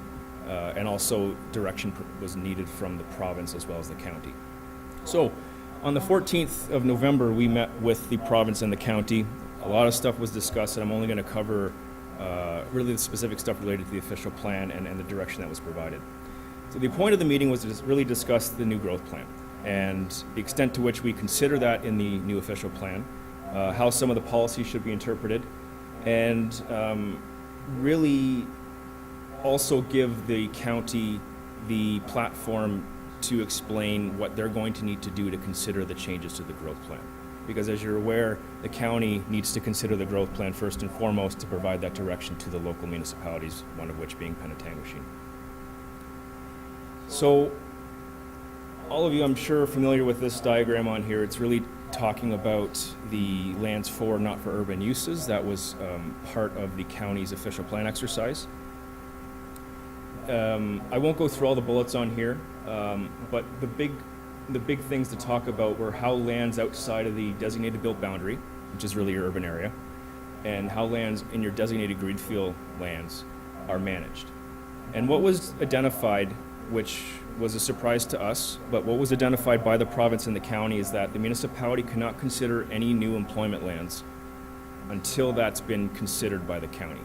and also direction was needed from the province as well as the county. So on the 14th of November, we met with the province and the county. A lot of stuff was discussed, and I'm only going to cover really the specific stuff related to the official plan and the direction that was provided. So the point of the meeting was to really discuss the new growth plan and the extent to which we consider that in the new official plan, how some of the policies should be interpreted, and really also give the county the platform to explain what they're going to need to do to consider the changes to the growth plan. Because as you're aware, the county needs to consider the growth plan first and foremost to provide that direction to the local municipalities, one of which being Penetanguishene. So all of you, I'm sure, are familiar with this diagram on here. It's really talking about the lands for, not for urban uses. That was part of the county's official plan exercise. I won't go through all the bullets on here, but the big things to talk about were how lands outside of the designated built boundary, which is really your urban area, and how lands in your designated greenfield lands are managed. And what was identified which was a surprise to us, but what was identified by the province and the county is that the municipality cannot consider any new employment lands until that's been considered by the county.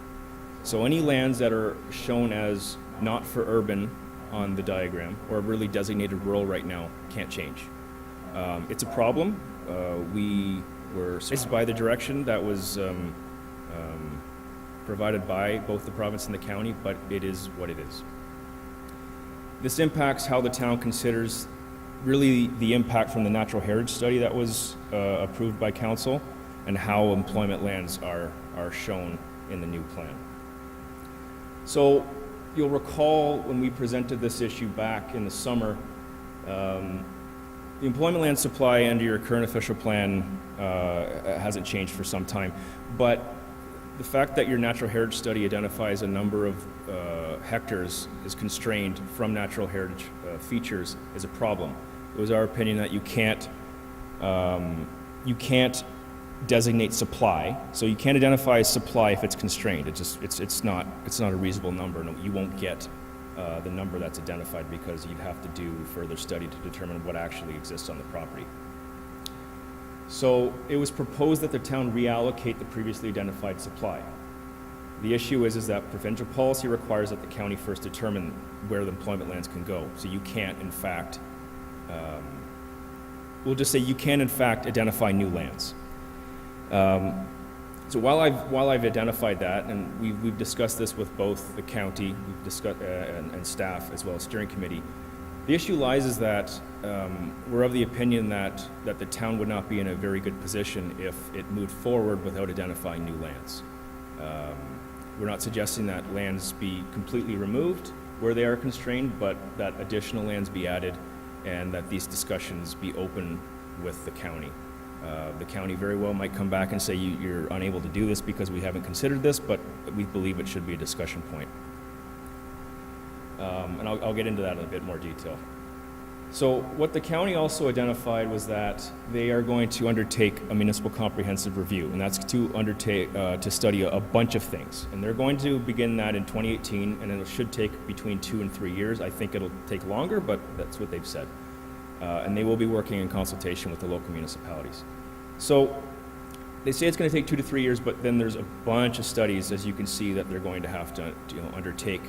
So any lands that are shown as not for urban on the diagram or really designated rural right now can't change. It's a problem. We were surprised by the direction that was provided by both the province and the county, but it is what it is. This impacts how the town considers really the impact from the natural heritage study that was approved by council and how employment lands are shown in the new plan. So you'll recall when we presented this issue back in the summer, the employment land supply under your current official plan hasn't changed for some time, but the fact that your natural heritage study identifies a number of hectares is constrained from natural heritage features is a problem. It was our opinion that you can't designate supply, so you can't identify supply if it's constrained. It's not a reasonable number. No, you won't get the number that's identified because you'd have to do further study to determine what actually exists on the property. So it was proposed that the town reallocate the previously identified supply. The issue is that provincial policy requires that the county first determine where the employment lands can go. So you can't, in fact, we'll just say you can, in fact, identify new lands. So while I've identified that, and we've discussed this with both the county, we've discussed and staff as well as steering committee, the issue lies is that we're of the opinion that the town would not be in a very good position if it moved forward without identifying new lands. We're not suggesting that lands be completely removed where they are constrained, but that additional lands be added and that these discussions be open with the county. The county very well might come back and say you're unable to do this because we haven't considered this, but we believe it should be a discussion point. And I'll get into that in a bit more detail. So what the county also identified was that they are going to undertake a municipal comprehensive review, and that's to undertake to study a bunch of things. And they're going to begin that in 2018, and it should take between 2 and 3 years. I think it'll take longer, but that's what they've said. And they will be working in consultation with the local municipalities. So they say it's going to take 2 to 3 years, but then there's a bunch of studies, as you can see, that they're going to have to undertake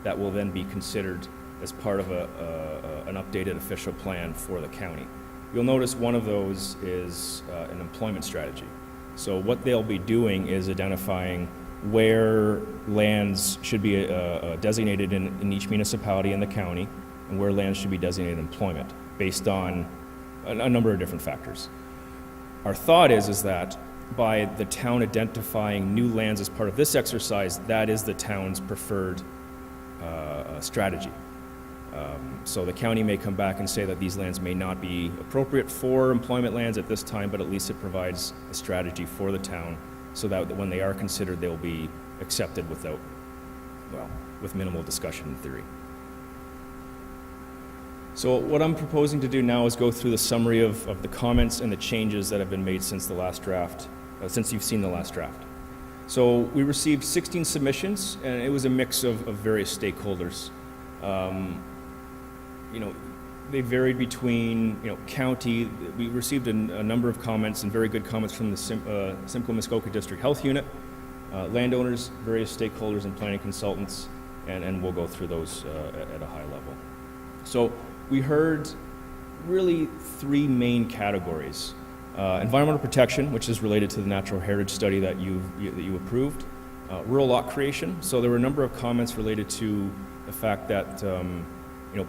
that will then be considered as part of an updated official plan for the county. You'll notice one of those is an employment strategy. So what they'll be doing is identifying where lands should be designated in each municipality in the county and where lands should be designated employment based on a number of different factors. Our thought is that by the town identifying new lands as part of this exercise, that is the town's preferred strategy. So the county may come back and say that these lands may not be appropriate for employment lands at this time, but at least it provides a strategy for the town so that when they are considered, they'll be accepted with minimal discussion in theory. So what I'm proposing to do now is go through the summary of the comments and the changes that have been made since the last draft, since you've seen the last draft. So we received 16 submissions, and it was a mix of various stakeholders. They varied between, county. We received a number of comments and very good comments from the Simcoe-Muskoka District Health Unit, landowners, various stakeholders, and planning consultants, and we'll go through those at a high level. So we heard really 3 main categories. Environmental protection, which is related to the natural heritage study that you approved. Rural lot creation. So there were a number of comments related to the fact that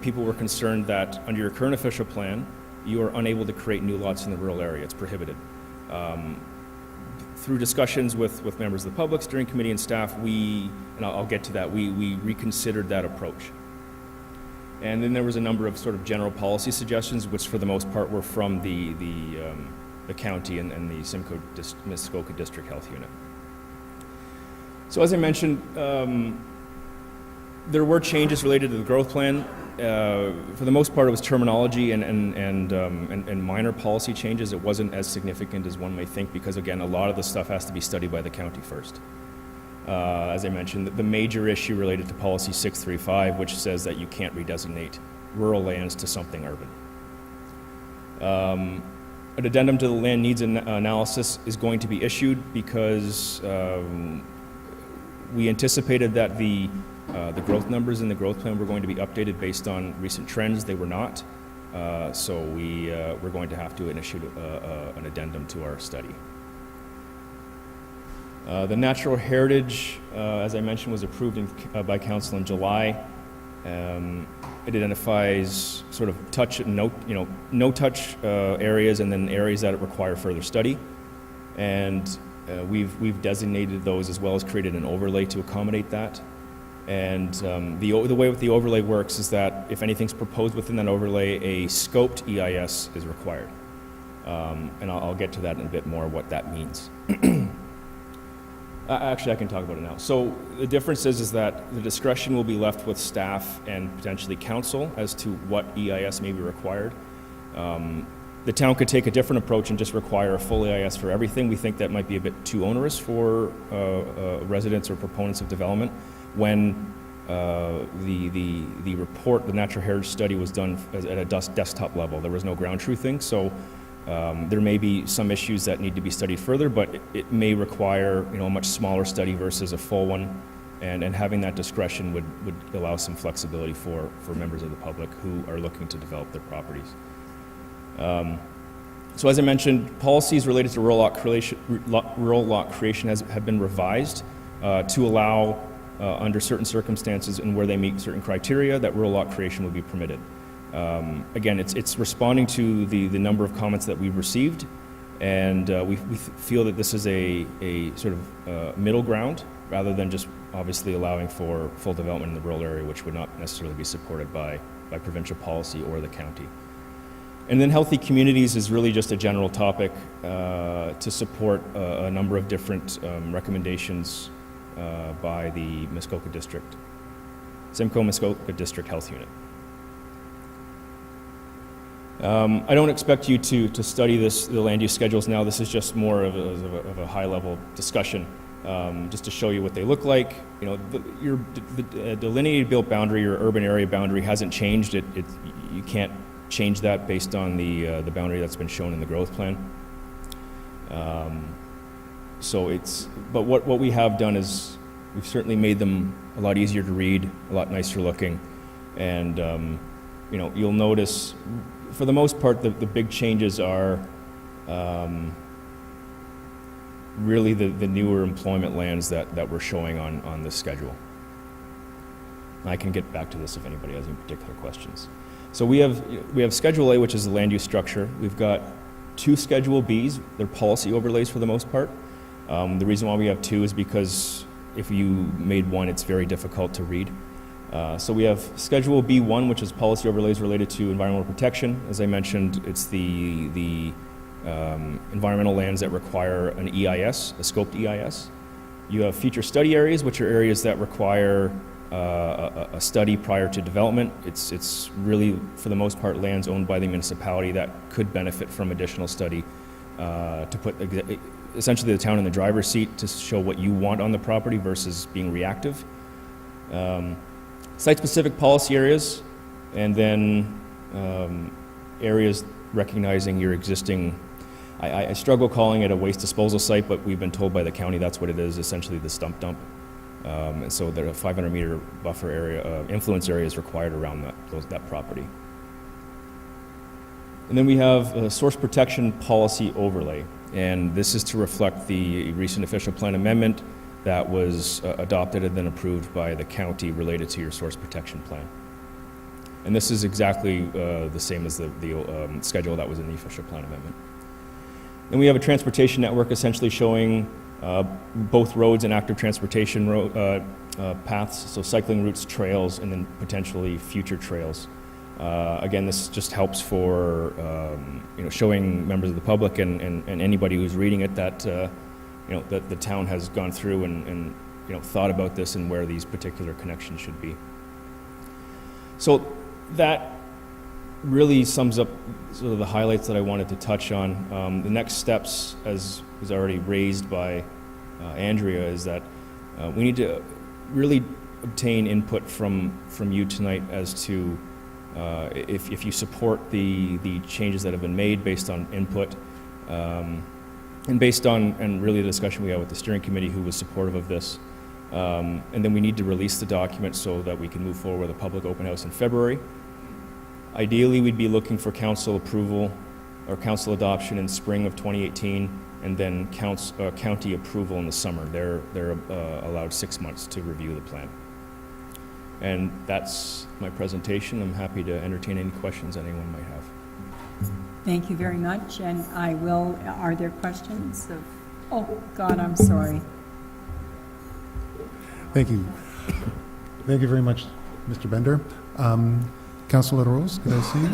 people were concerned that under your current official plan, you are unable to create new lots in the rural area. It's prohibited. Through discussions with members of the public, steering committee, and staff, I'll get to that, we reconsidered that approach. And then there was a number of sort of general policy suggestions, which for the most part were from the county and the Simcoe-Muskoka District Health Unit. So as I mentioned, there were changes related to the growth plan. For the most part, it was terminology and minor policy changes. It wasn't as significant as one may think because, again, a lot of the stuff has to be studied by the county first. as I mentioned, the major issue related to Policy 635, which says that you can't redesignate rural lands to something urban. An addendum to the land needs analysis is going to be issued because we anticipated that the growth numbers in the growth plan were going to be updated based on recent trends. They were not. So we're going to have to issue an addendum to our study. The natural heritage, as I mentioned, was approved by Council in July. It identifies sort of touch and no touch areas, and then areas that require further study. And we've designated those, as well as created an overlay to accommodate that. And the way the overlay works is that if anything's proposed within that overlay, a scoped EIS is required. And I'll get to that in a bit more, what that means. Actually, I can talk about it now. So the difference is that the discretion will be left with staff and potentially council as to what EIS may be required. The town could take a different approach and just require a full EIS for everything. We think that might be a bit too onerous for residents or proponents of development. When the report, the natural heritage study, was done at a desktop level, there was no ground truthing. So there may be some issues that need to be studied further, but it may require a much smaller study versus a full one, and having that discretion would allow some flexibility for members of the public who are looking to develop their properties. So as I mentioned, policies related to rural lot creation have been revised to allow, under certain circumstances and where they meet certain criteria, that rural lot creation would be permitted. Again, it's responding to the number of comments that we've received, and we feel that this is a sort of middle ground, rather than just obviously allowing for full development in the rural area, which would not necessarily be supported by provincial policy or the county. And then healthy communities is really just a general topic to support a number of different recommendations by the Muskoka District, Simcoe Muskoka District Health Unit. I don't expect you to study the land use schedules now. This is just more of a high-level discussion, just to show you what they look like. Your delineated built boundary, your urban area boundary, hasn't changed. You can't change that based on the boundary that's been shown in the growth plan. But what we have done is we've certainly made them a lot easier to read, a lot nicer looking, and you'll notice, for the most part, the big changes are really the newer employment lands that we're showing on this schedule. I can get back to this if anybody has any particular questions. So we have Schedule A, which is the land use structure. We've got 2 Schedule Bs. They're policy overlays for the most part. The reason why we have 2 is because if you made 1, it's very difficult to read. So we have Schedule B1, which is policy overlays related to environmental protection. As I mentioned, it's the environmental lands that require an EIS, a scoped EIS. You have feature study areas, which are areas that require a study prior to development. It's really, for the most part, lands owned by the municipality that could benefit from additional study to put essentially the town in the driver's seat to show what you want on the property versus being reactive. Site-specific policy areas, and then areas recognizing your existing, I struggle calling it a waste disposal site, but we've been told by the county that's what it is, essentially the stump dump. And so that a 500-meter buffer area, influence area, is required around that property. And then we have a source protection policy overlay, and this is to reflect the recent official plan amendment that was adopted and then approved by the county related to your source protection plan. And this is exactly the same as the schedule that was in the official plan amendment. Then we have a transportation network essentially showing both roads and active transportation paths, so cycling routes, trails, and then potentially future trails. Again, this just helps for showing members of the public and anybody who's reading it that that the town has gone through and thought about this and where these particular connections should be. So that really sums up sort of the highlights that I wanted to touch on. The next steps, as was already raised by Andrea, is that We need to really obtain input from you tonight as to if you support the changes that have been made based on input, and based on, and really the discussion we had with the steering committee who was supportive of this. And then we need to release the document so that we can move forward with a public open house in February. Ideally, we'd be looking for council approval or council adoption in spring of 2018, and then county approval in the summer. They're allowed 6 months to review the plan. And that's my presentation. I'm happy to entertain any questions anyone might have. Thank you very much, and I will, are there questions of, oh, God, I'm sorry. Thank you. Thank you very much, Mr. Bender. Councilor Rose, could I see you?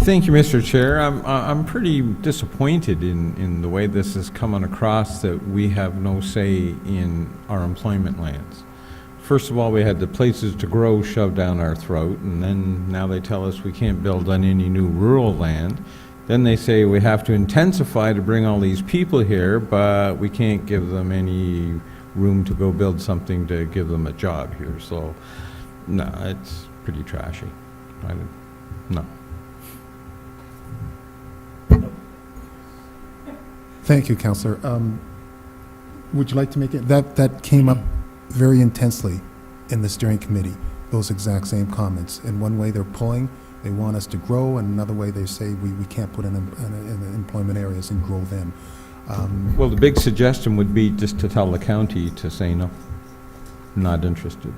Thank you, Mr. Chair. I'm pretty disappointed in the way this is coming across, that we have no say in our employment lands. First of all, we had the places to grow shoved down our throat, and then now they tell us we can't build on any new rural land. Then they say we have to intensify to bring all these people here, but we can't give them any room to go build something to give them a job here. So, no, it's pretty trashy. No. Thank you, Councillor. Would you like to make it, that came up very intensely in the steering committee, those exact same comments. In one way, they're pulling, they want us to grow, and another way, they say we can't put in the employment areas and grow them. Well, the big suggestion would be just to tell the county to say no, not interested.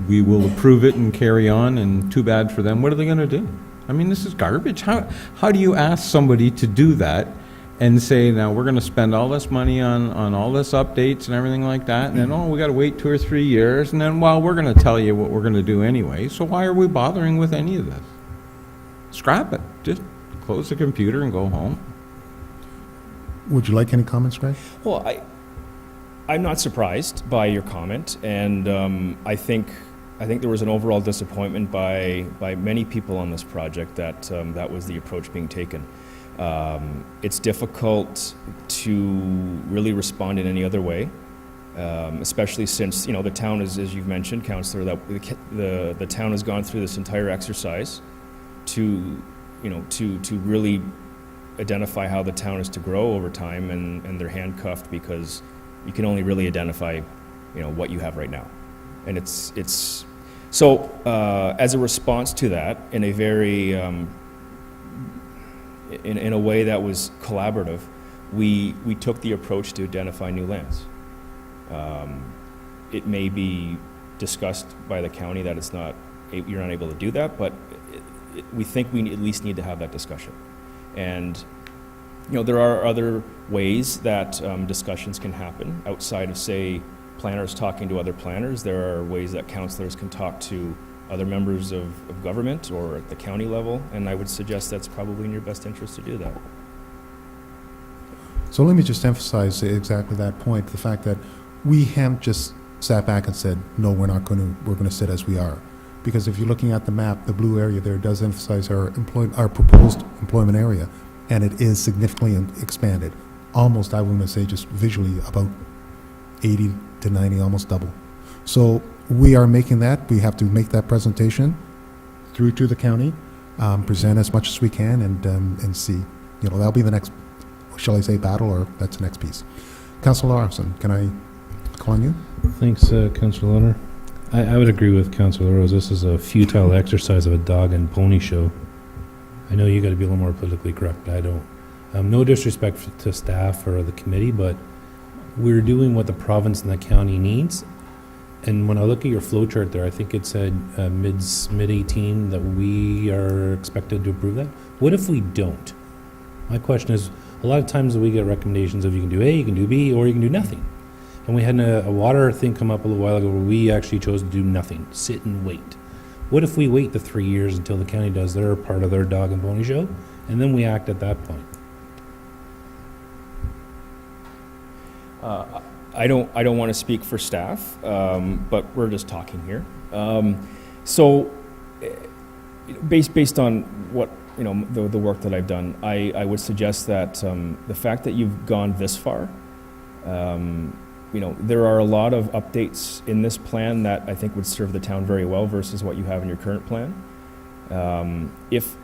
We will approve it and carry on, and too bad for them. What are they going to do? I mean, this is garbage. How do you ask somebody to do that and say, now we're going to spend all this money on all this updates and everything like that, and then, oh, we got to wait 2 or 3 years, and then, well, we're going to tell you what we're going to do anyway, so why are we bothering with any of this? Scrap it. Just close the computer and go home. Would you like any comments, Greg? Well, I'm not surprised by your comment, and I think there was an overall disappointment by many people on this project that that was the approach being taken. It's difficult to really respond in any other way, especially since, you know, the town is, as you've mentioned, Councillor, that the town has gone through this entire exercise to really identify how the town is to grow over time, and they're handcuffed because you can only really identify, you know, what you have right now. And it's so as a response to that, in a very in a way that was collaborative, we took the approach to identify new lands. It may be discussed by the county that you're not able to do that, but we think we at least need to have that discussion. And, you know, there are other ways that discussions can happen outside of, say, planners talking to other planners. There are ways that councillors can talk to other members of government or at the county level, and I would suggest that's probably in your best interest to do that. So let me just emphasize exactly that point, the fact that we haven't just sat back and said, no, we're going to sit as we are. Because if you're looking at the map, the blue area there does emphasize our proposed employment area, and it is significantly expanded. Almost, I want to say, just visually, about 80 to 90, almost double. So we are making that. We have to make that presentation through to the county, present as much as we can, and see. You know, that'll be the next, shall I say, battle, or that's the next piece. Councillor Larson, can I call on you? Thanks, Councillor Lohner. I would agree with Councillor Rose. This is a futile exercise of a dog and pony show. I know you got to be a little more politically correct, but I don't. No disrespect to staff or the committee, but we're doing what the province and the county needs. And when I look at your flow chart there, I think it said mid-18 that we are expected to approve that. What if we don't? My question is, a lot of times we get recommendations of you can do A, you can do B, or you can do nothing. And we had a water thing come up a little while ago where we actually chose to do nothing, sit and wait. What if we wait the 3 years until the county does their part of their dog and pony show, and then we act at that point? I don't want to speak for staff, but we're just talking here. So, based on what, you know, the work that I've done, I would suggest that the fact that you've gone this far there are a lot of updates in this plan that I think would serve the town very well versus what you have in your current plan. If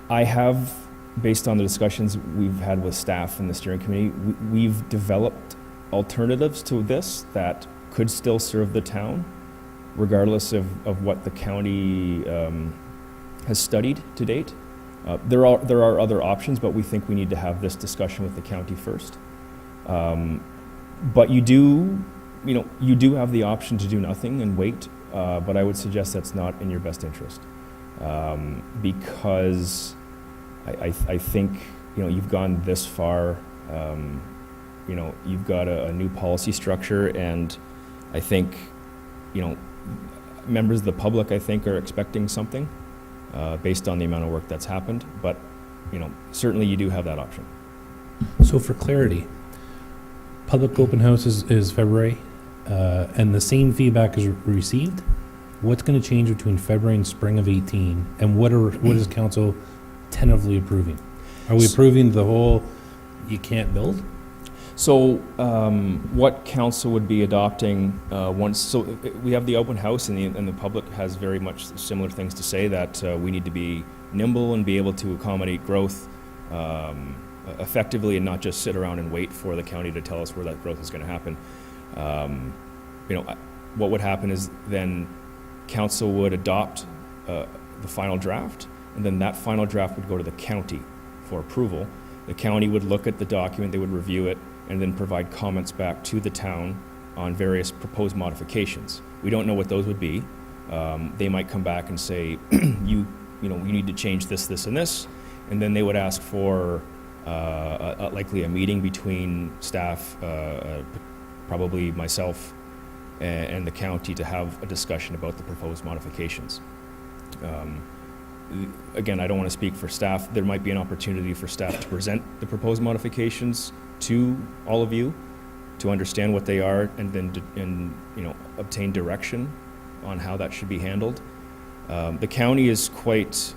I have, based on the discussions we've had with staff and the steering committee, we've developed alternatives to this that could still serve the town, regardless of what the county has studied to date. There are other options, but we think we need to have this discussion with the county first. But you do have the option to do nothing and wait, but I would suggest that's not in your best interest. Because I think, you've gone this far, you've got a new policy structure, and I think, members of the public, I think, are expecting something based on the amount of work that's happened, but, certainly you do have that option. So for clarity, public open house is February, and the same feedback is received. What's going to change between February and spring of 18, and what is council tentatively approving? Are we approving the whole you can't build? So what council would be adopting we have the open house, and the public has very much similar things to say, that we need to be nimble and be able to accommodate growth effectively, and not just sit around and wait for the county to tell us where that growth is going to happen. What would happen is then council would adopt the final draft, and then that final draft would go to the county for approval. The county would look at the document, they would review it, and then provide comments back to the town on various proposed modifications. We don't know what those would be. They might come back and say, you need to change this, this, and this, and then they would ask for likely a meeting between staff, probably myself, and the county, to have a discussion about the proposed modifications. Again, I don't want to speak for staff. There might be an opportunity for staff to present the proposed modifications to all of you, to understand what they are, and then obtain direction on how that should be handled. The county is quite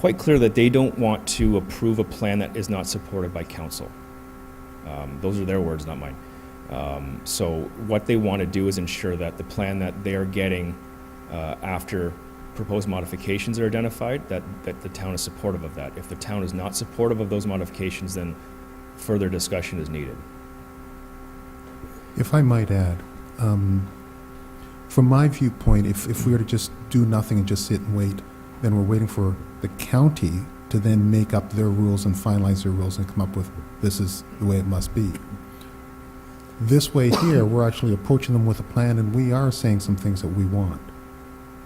clear that they don't want to approve a plan that is not supported by council. Those are their words, not mine. So what they want to do is ensure that the plan that they are getting after proposed modifications are identified, that the town is supportive of that. If the town is not supportive of those modifications, then further discussion is needed. If I might add, from my viewpoint, if we were to just do nothing and just sit and wait, then we're waiting for the county to then make up their rules and finalize their rules and come up with, this is the way it must be. This way here, we're actually approaching them with a plan, and we are saying some things that we want.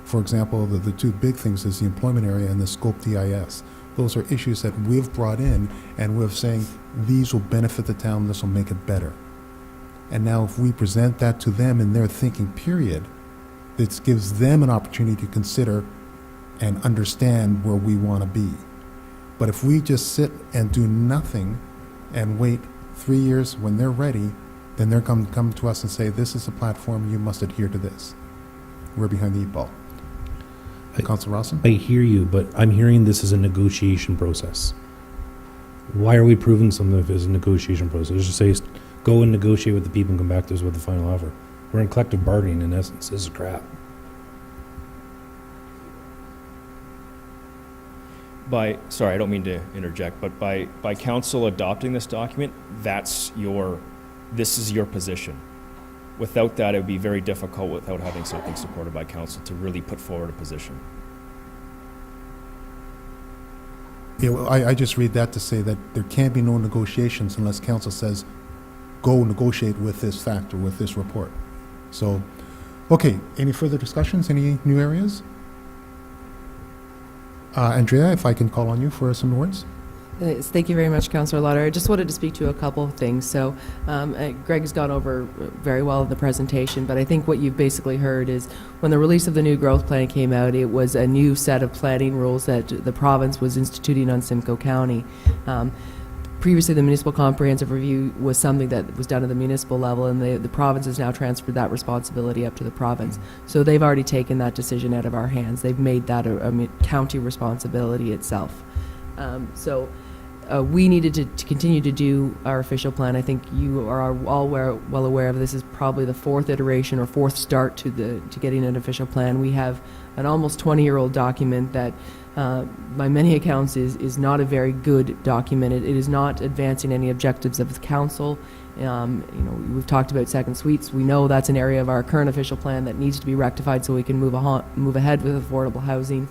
For example, the two big things is the employment area and the scope DIS. Those are issues that we've brought in, and we're saying these will benefit the town, this will make it better. And now if we present that to them in their thinking period, it gives them an opportunity to consider and understand where we want to be. But if we just sit and do nothing and wait 3 years, when they're ready, then they're come to us and say, this is a platform, you must adhere to this. We're behind the 8 ball. Councilor Rawson? I hear you, but I'm hearing this is a negotiation process. Why are we proving something if it's a negotiation process? Just say, go and negotiate with the people and come back to us with the final offer. We're in collective bargaining, in essence. This is crap. Sorry, I don't mean to interject, but by council adopting this document, this is your position. Without that, it would be very difficult, without having something supported by council, to really put forward a position. Yeah, well, I just read that to say that there can be no negotiations unless council says, go negotiate with this fact or with this report. So, okay, any further discussions? Any new areas? Andrea, if I can call on you for some words. Thank you very much, Councillor Lauder. I just wanted to speak to a couple of things. So Greg's gone over very well in the presentation, but I think what you've basically heard is when the release of the new growth plan came out, it was a new set of planning rules that the province was instituting on Simcoe County. Previously, the municipal comprehensive review was something that was done at the municipal level, and the province has now transferred that responsibility up to the province. So they've already taken that decision out of our hands. They've made that a county responsibility itself. We needed to continue to do our official plan. I think you are all well aware of this is probably the fourth iteration or fourth start to getting an official plan. We have an almost 20-year-old document that, by many accounts, is not a very good document. It is not advancing any objectives of the council. We've talked about second suites. We know that's an area of our current official plan that needs to be rectified so we can move ahead with affordable housing.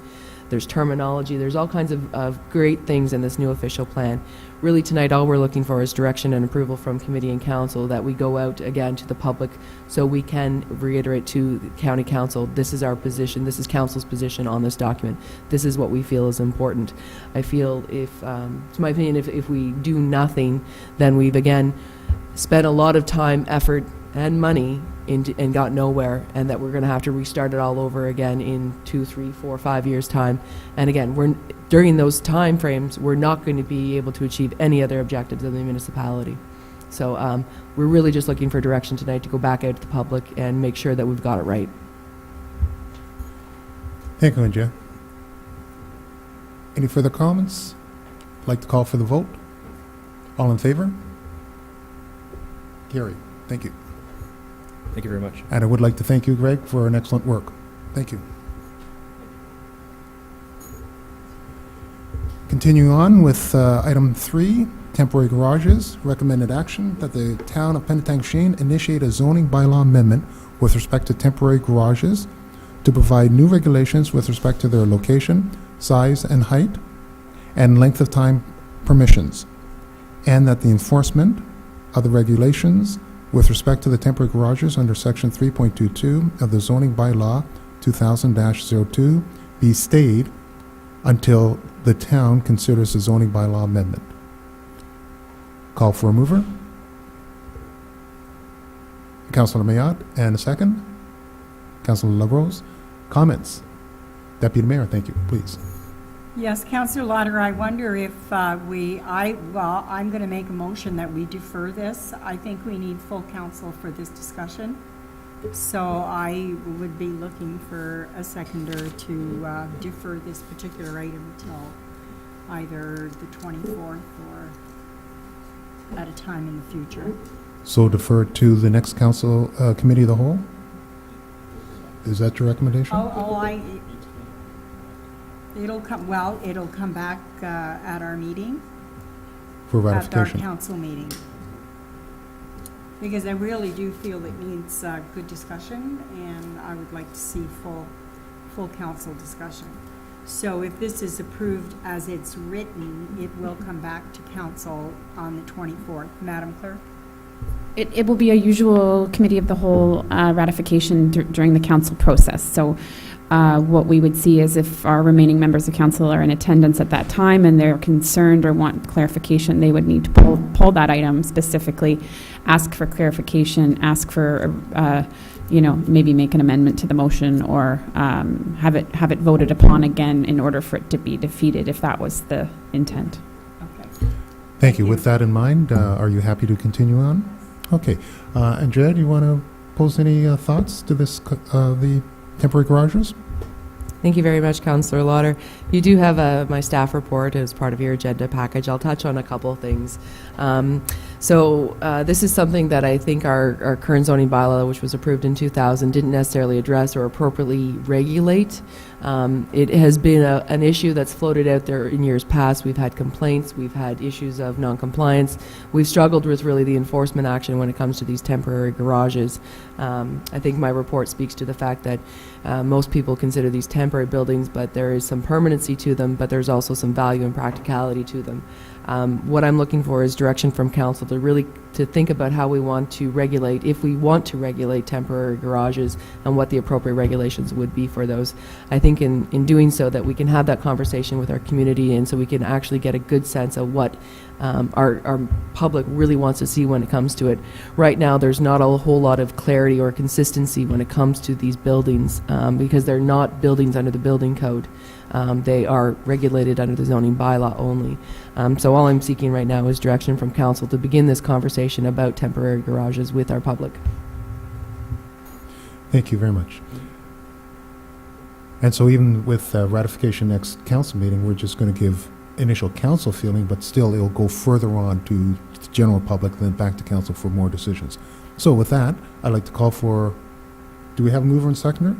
There's terminology. There's all kinds of great things in this new official plan. Really, tonight, all we're looking for is direction and approval from committee and council that we go out again to the public so we can reiterate to the county council, this is our position, this is council's position on this document. This is what we feel is important. I feel to my opinion, if we do nothing, then we've again spent a lot of time, effort, and money and got nowhere, and that we're going to have to restart it all over again in 2, 3, 4, 5 years' time. And again, during those time frames, we're not going to be able to achieve any other objectives of the municipality. So we're really just looking for direction tonight to go back out to the public and make sure that we've got it right. Thank you, Andrea. Any further comments? Like to call for the vote? All in favor? Carried. Thank you. Thank you very much. And I would like to thank you, Greg, for an excellent work. Thank you. Continuing on with item 3, temporary garages. Recommended action that the town of Penetanguishene initiate a zoning bylaw amendment with respect to temporary garages to provide new regulations with respect to their location, size and height, and length of time permissions, and that the enforcement of the regulations with respect to the temporary garages under Section 3.22 of the zoning bylaw 2000-02 be stayed until the town considers the zoning bylaw amendment. Call for a mover. Councilor Mayotte, and a second. Councilor LaRose. Comments? Deputy Mayor, thank you, please. Yes, Councillor Lauder, I wonder if I'm going to make a motion that we defer this. I think we need full council for this discussion. So I would be looking for a seconder to defer this particular item till either the 24th or at a time in the future. So defer to the next council committee of the whole? Is that your recommendation? It'll come back at our meeting. For ratification? At our council meeting. Because I really do feel it needs good discussion, and I would like to see full council discussion. So if this is approved as it's written, it will come back to council on the 24th. Madam Clerk? It will be a usual committee of the whole ratification during the council process. So what we would see is if our remaining members of council are in attendance at that time and they're concerned or want clarification, they would need to pull that item specifically, ask for clarification, ask for, maybe make an amendment to the motion, or have it voted upon again in order for it to be defeated if that was the intent. Okay. Thank you. With that in mind, are you happy to continue on? Okay. Andrea, do you want to pose any thoughts to this, the temporary garages? Thank you very much, Councillor Lauder. You do have my staff report as part of your agenda package. I'll touch on a couple of things. This is something that I think our current zoning bylaw, which was approved in 2000, didn't necessarily address or appropriately regulate. It has been an issue that's floated out there in years past. We've had complaints. We've had issues of non-compliance. We've struggled with really the enforcement action when it comes to these temporary garages. I think my report speaks to the fact that most people consider these temporary buildings, but there is some permanency to them, but there's also some value and practicality to them. What I'm looking for is direction from council to think about how we want to regulate, if we want to regulate temporary garages, and what the appropriate regulations would be for those. I think in doing so that we can have that conversation with our community, and so we can actually get a good sense of what our public really wants to see when it comes to it. Right now, there's not a whole lot of clarity or consistency when it comes to these buildings, because they're not buildings under the building code. They are regulated under the zoning bylaw only. So all I'm seeking right now is direction from council to begin this conversation about temporary garages with our public. Thank you very much. And so even with ratification next council meeting, we're just going to give initial council feeling, but still it'll go further on to the general public, then back to council for more decisions. So with that, I'd like to call for, do we have a mover and seconder?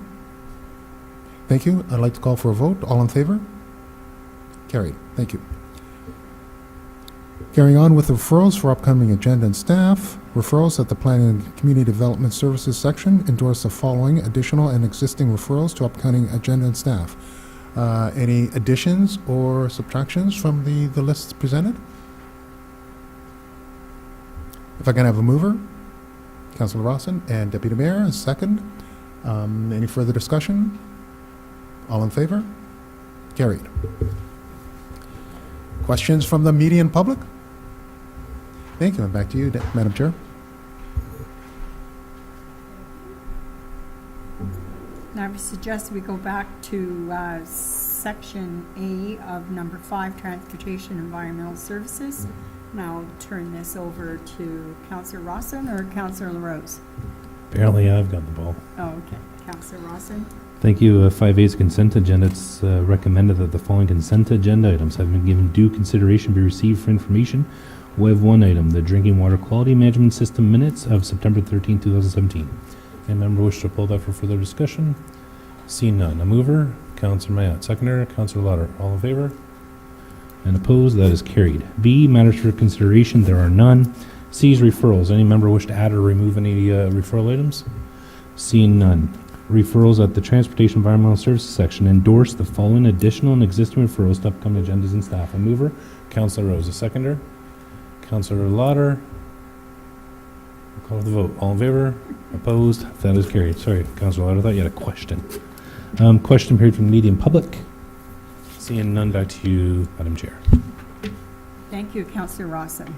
Thank you. I'd like to call for a vote. All in favor? Carried. Thank you. Carrying on with the referrals for upcoming agenda and staff. Referrals at the Planning and Community Development Services section. Endorse the following additional and existing referrals to upcoming agenda and staff. Any additions or subtractions from the lists presented? If I can have a mover, Councillor Rawson, and Deputy Mayor, a second. Any further discussion? All in favor? Carried. Questions from the media and public? Thank you, and back to you, Madam Chair. I would suggest we go back to Section A of number 5, Transportation Environmental Services. And I'll turn this over to Councillor Rawson or Councillor LaRose. Apparently I've got the ball. Oh, okay. Councillor Rawson. Thank you. 5A is consent agenda. It's recommended that the following consent agenda items have been given due consideration be received for information. We have one item, the Drinking Water Quality Management System minutes of September 13, 2017. Any member wish to pull that for further discussion? Seeing none. A mover, Councillor Mayat. Seconder, Councillor Lauder. All in favor? And opposed? That is carried. B, matters for consideration. There are none. C is referrals. Any member wish to add or remove any referral items? Seeing none. Referrals at the Transportation Environmental Services section. Endorse the following additional and existing referrals to upcoming agendas and staff. A mover, Councillor Rose. A seconder, Councillor Lauder. We'll call the vote. All in favor? Opposed? That is carried. Sorry, Councillor Lauder, I thought you had a question. Question period from the media and public. Seeing none, back to you, Madam Chair. Thank you, Councillor Rawson.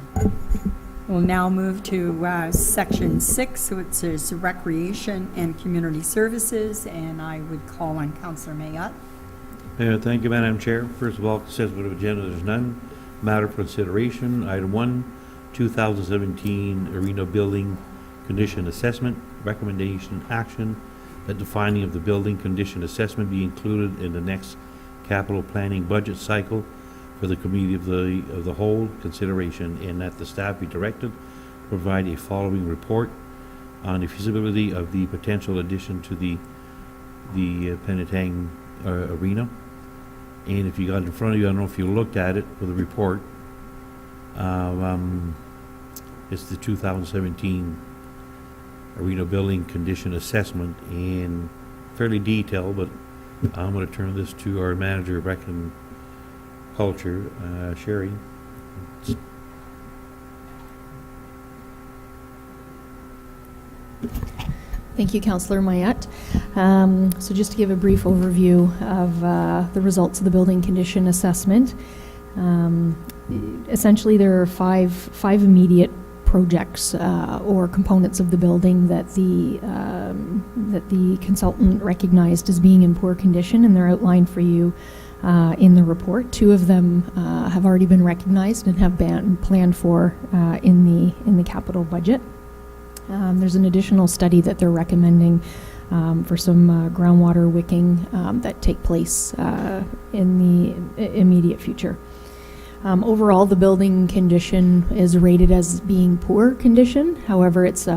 We'll now move to Section 6, which is Recreation and Community Services, and I would call on Councillor Mayat. Thank you, Madam Chair. First of all, consent of agenda, there's none. Matter for consideration, item 1, 2017 Arena Building Condition Assessment. Recommendation action that the finding of the building condition assessment be included in the next capital planning budget cycle for the committee of the whole consideration, and that the staff be directed to provide a following report on the feasibility of the potential addition to the Penetang Arena. And if you got it in front of you, I don't know if you looked at it for the report. It's the 2017 Arena Building Condition Assessment, and fairly detailed, but I'm going to turn this to our manager of Rec and Culture, Sherry. Thank you, Councillor Mayat. So just to give a brief overview of the results of the building condition assessment, essentially there are five immediate projects or components of the building that the consultant recognized as being in poor condition, and they're outlined for you in the report. Two of them have already been recognized and have been planned for in the capital budget. There's an additional study that they're recommending for some groundwater wicking that take place in the immediate future. Overall, the building condition is rated as being poor condition. However, it's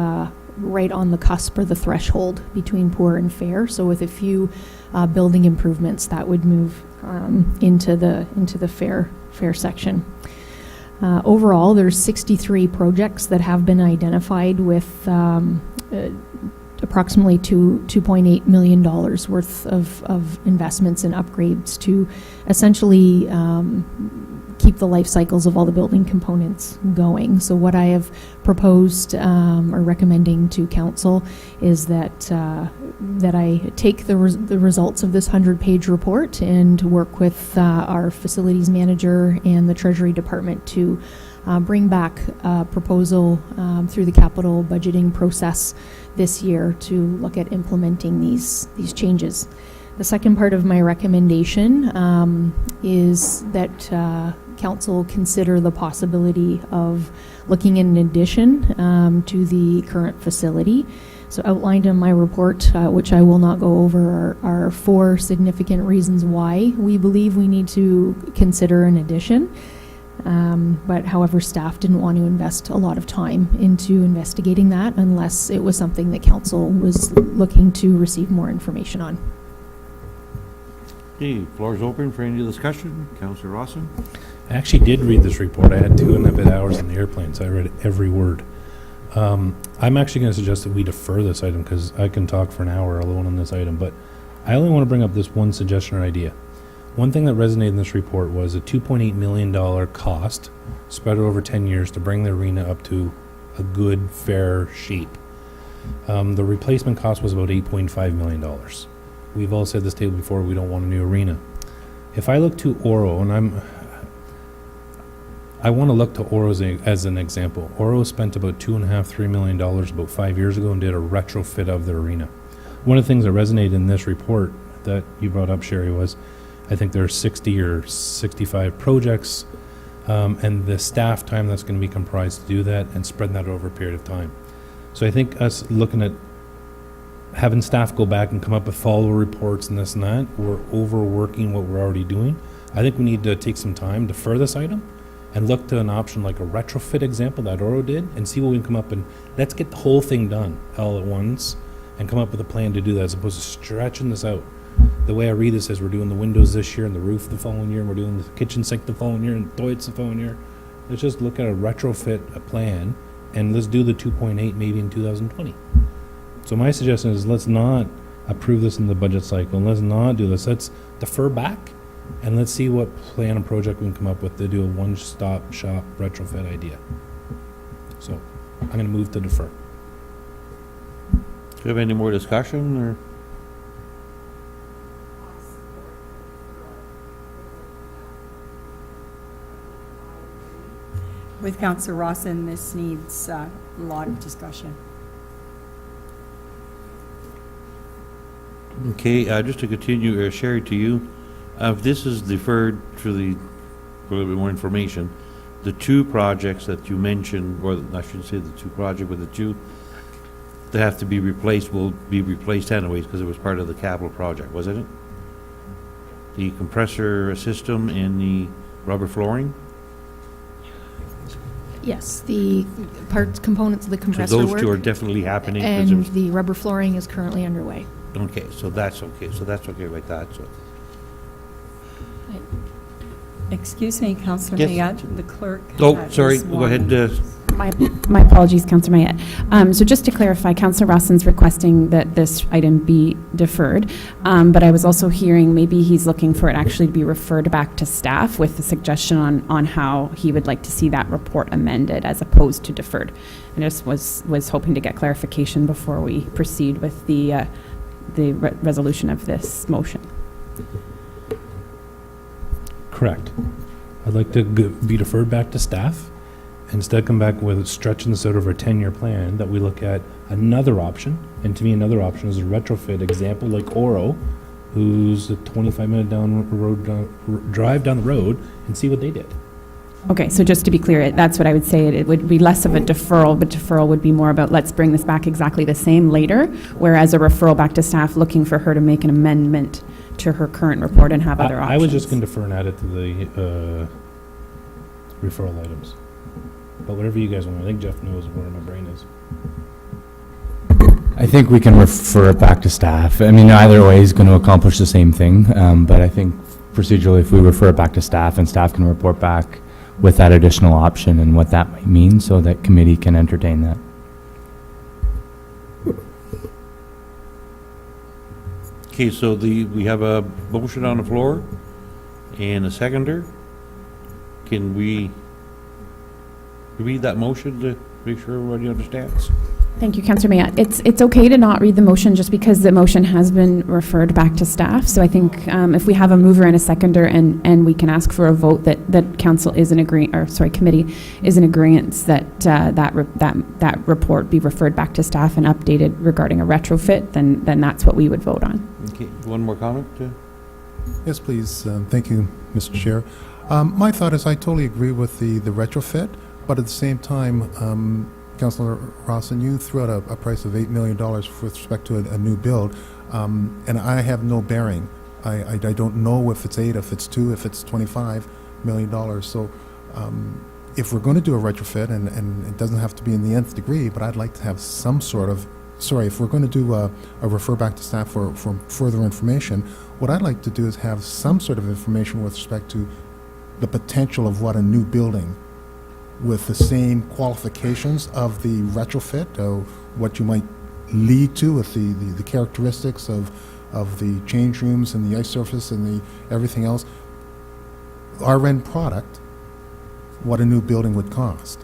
right on the cusp or the threshold between poor and fair. So with a few building improvements, that would move into the fair section. Overall, there's 63 projects that have been identified with approximately $2.8 million worth of investments and upgrades to essentially keep the life cycles of all the building components going. So what I have proposed or recommending to council is that I take the results of this 100-page report and work with our facilities manager and the Treasury Department to bring back a proposal through the capital budgeting process this year to look at implementing these changes. The second part of my recommendation is that council consider the possibility of looking in addition to the current facility. So outlined in my report, which I will not go over, are 4 significant reasons why we believe we need to consider an addition. But however, staff didn't want to invest a lot of time into investigating that unless it was something that council was looking to receive more information on. Okay, floor is open for any discussion. Councillor Rawson? I actually did read this report. I had 2.5 hours in the airplane, so I read every word. I'm actually going to suggest that we defer this item because I can talk for an hour alone on this item, but I only want to bring up this one suggestion or idea. One thing that resonated in this report was a $2.8 million cost spread over 10 years to bring the arena up to a good, fair shape. The replacement cost was about $8.5 million. We've all said this table before, we don't want a new arena. If I look to Oro, and I want to look to Oro as an example. Oro spent about $2.5–3 million about 5 years ago and did a retrofit of their arena. One of the things that resonated in this report that you brought up, Sherry, was I think there are 60 or 65 projects and the staff time that's going to be comprised to do that and spreading that over a period of time. So I think us looking at having staff go back and come up with follow reports and this and that, we're overworking what we're already doing. I think we need to take some time, defer this item, and look to an option like a retrofit example that Oro did and see what we can come up and let's get the whole thing done all at once and come up with a plan to do that as opposed to stretching this out. The way I read this is we're doing the windows this year and the roof the following year and we're doing the kitchen sink the following year and the toilets the following year. Let's just look at a retrofit plan and let's do the 2.8 maybe in 2020. So my suggestion is let's not approve this in the budget cycle and let's not do this. Let's defer back and let's see what plan and project we can come up with to do a one-stop shop retrofit idea. So I'm going to move to defer. Do you have any more discussion or? With Councillor Rawson, this needs a lot of discussion. Okay, just to continue, Sherry, to you, if this is deferred for a little bit more information, the 2 projects that you mentioned, or I shouldn't say the 2 projects, but the 2 that have to be replaced will be replaced anyways because it was part of the capital project, wasn't it? The compressor system and the rubber flooring? Yes, the components of the compressor So work. those 2 are definitely happening. 'Cause it And was- the rubber flooring is currently underway. Okay, so that's okay. So that's okay like that. So Excuse me, Councillor Yes. Mayette, the clerk. oh, has sorry. Go one. ahead. My apologies, Councillor Mayette. So just to clarify, Councillor Rawson's requesting that this item be deferred, but I was also hearing maybe he's looking for it actually to be referred back to staff with a suggestion on how he would like to see that report amended as opposed to deferred. And I just was hoping to get clarification before we proceed with the resolution of this motion. Correct. I'd like to be deferred back to staff. Instead, come back with stretching this out over a 10-year plan that we look at another option. And to me, another option is a retrofit example like Oro, who's a 25-minute drive down the road and see what they did. Okay, so just to be clear, that's what I would say. It would be less of a deferral, but deferral would be more about let's bring this back exactly the same later, whereas a referral back to staff looking for her to make an amendment to her current report and have other options. I was just going to defer and add it to the referral items. But whatever you guys want. I think Jeff knows where my brain is. I think we can refer it back to staff. I mean, either way is going to accomplish the same thing, but I think procedurally, if we refer it back to staff and staff can report back with that additional option and what that might mean, so that committee can entertain that. Okay, so we have a motion on the floor and a seconder. Can we read that motion to make sure everybody understands? Thank you, Councillor Mayette. It's okay to not read the motion just because the motion has been referred back to staff. So I think if we have a mover and a seconder and we can ask for a vote that council is in agreement, or sorry, committee is in agreement that that report be referred back to staff and updated regarding a retrofit, then that's what we would vote on. Okay, one more comment? Yes, please. Thank you, Mr. Chair. My thought is I totally agree with the retrofit, but at the same time, Councillor Rawson, you threw out a price of $8 million with respect to a new build, and I have no bearing. I don't know if it's 8, if it's 2, if it's $25 million. So if we're going to do a retrofit, and it doesn't have to be in the nth degree, but I'd like to have some sort of, if we're going to do a refer back to staff for further information, what I'd like to do is have some sort of information with respect to the potential of what a new building with the same qualifications of the retrofit, what you might lead to with the characteristics of the change rooms and the ice surface and the everything else, our end product, what a new building would cost.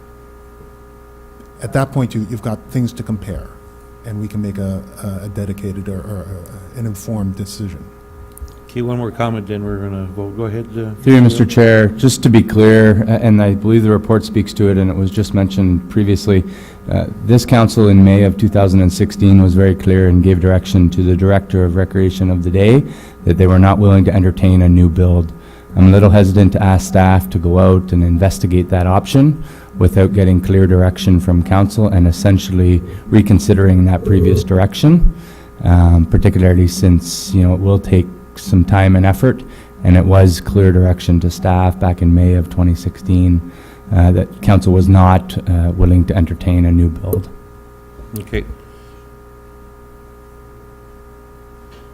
At that point, you've got things to compare, and we can make a dedicated or an informed decision. Okay, one more comment, then we're going to vote. Go ahead. Through you, Mr. Chair, just to be clear, and I believe the report speaks to it, and it was just mentioned previously, this council in May of 2016 was very clear and gave direction to the Director of Recreation of the day that they were not willing to entertain a new build. I'm a little hesitant to ask staff to go out and investigate that option without getting clear direction from council and essentially reconsidering that previous direction, particularly since, it will take some time and effort, and it was clear direction to staff back in May of 2016 that council was not willing to entertain a new build. Okay.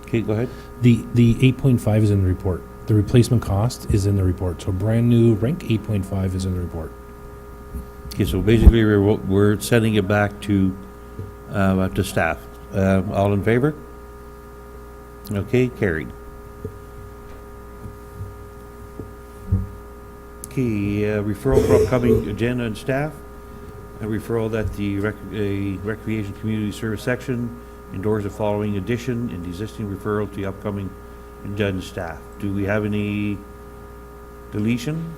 Okay, go ahead. The 8.5 is in the report. The replacement cost is in the report. So brand new rank 8.5 is in the report. Okay, so basically we're sending it back to staff. All in favor? Okay, carried. Okay, referral for upcoming agenda and staff. A referral that the Recreation Community Service section endorse the following addition in the existing referral to the upcoming agenda and staff. Do we have any deletion?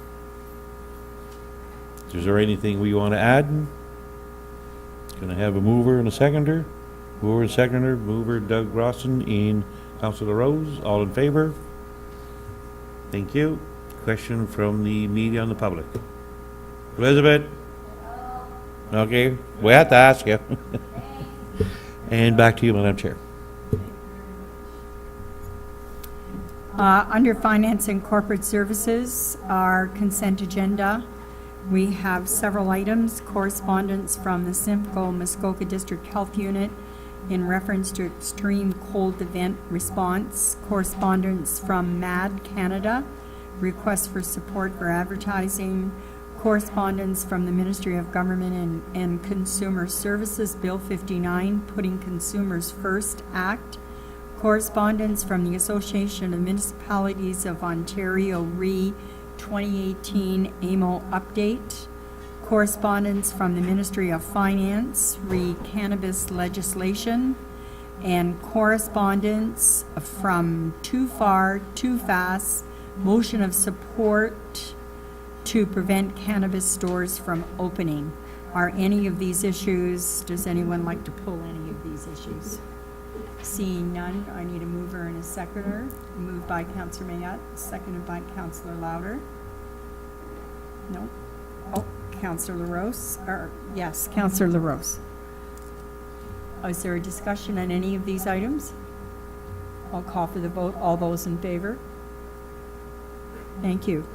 Is there anything we want to add? Going to have a mover and a seconder. Mover and seconder. Mover Doug Rawson and Councillor Rose. All in favor? Thank you. Question from the media and the public. Elizabeth? Okay, we have to ask you. And back to you, Madam Chair. Under Finance and Corporate Services, our consent agenda, we have several items, correspondence from the Simcoe Muskoka District Health Unit in reference to extreme cold event response, correspondence from MAD Canada, request for support for advertising, correspondence from the Ministry of Government and Consumer Services, Bill 59, Putting Consumers First Act, correspondence from the Association of Municipalities of Ontario, RE 2018 AMO update, correspondence from the Ministry of Finance, RE cannabis legislation, and correspondence from Too Far, Too Fast, motion of support to prevent cannabis stores from opening. Are any of these issues, does anyone like to pull any of these issues? Seeing none, I need a mover and a seconder. Moved by Councillor Mayette, seconded by Councillor Louder. No? Oh, Councillor LaRose, or yes, Councillor LaRose. Is there a discussion on any of these items? I'll call for the vote. All those in favor? Thank you.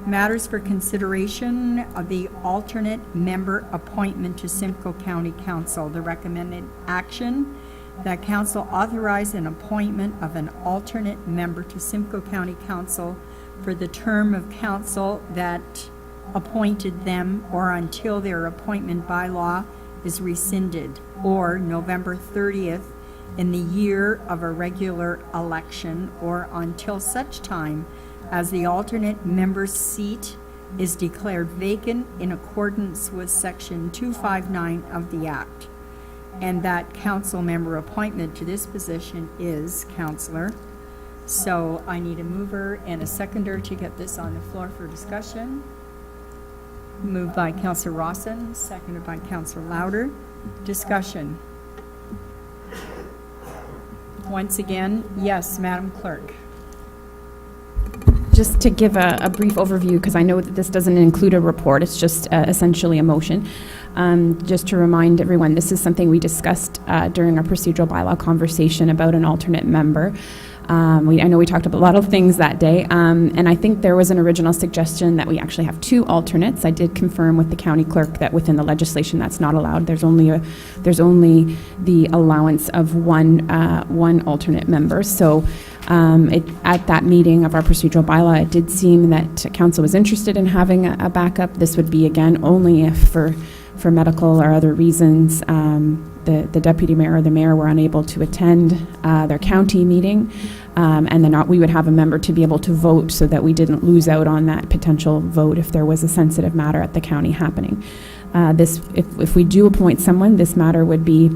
Matters for consideration of the alternate member appointment to Simcoe County Council. The recommended action that council authorize an appointment of an alternate member to Simcoe County Council for the term of council that appointed them or until their appointment by law is rescinded, or November 30th in the year of a regular election, or until such time as the alternate member's seat is declared vacant in accordance with Section 259 of the Act. And that council member appointment to this position is councillor. So I need a mover and a seconder to get this on the floor for discussion. Moved by Councillor Rawson, seconded by Councillor Louder. Discussion. Once again, yes, Madam Clerk. just to give a brief overview, because I know that this doesn't include a report, it's just essentially a motion. Just to remind everyone, this is something we discussed during our procedural bylaw conversation about an alternate member. I know we talked about a lot of things that day, and I think there was an original suggestion that we actually have 2 alternates. I did confirm with the county clerk that within the legislation that's not allowed. There's only the allowance of one alternate member. So at that meeting of our procedural bylaw, it did seem that council was interested in having a backup. This would be, again, only if for medical or other reasons the deputy mayor or the mayor were unable to attend their county meeting, and then we would have a member to be able to vote so that we didn't lose out on that potential vote if there was a sensitive matter at the county happening. If we do appoint someone, this matter would be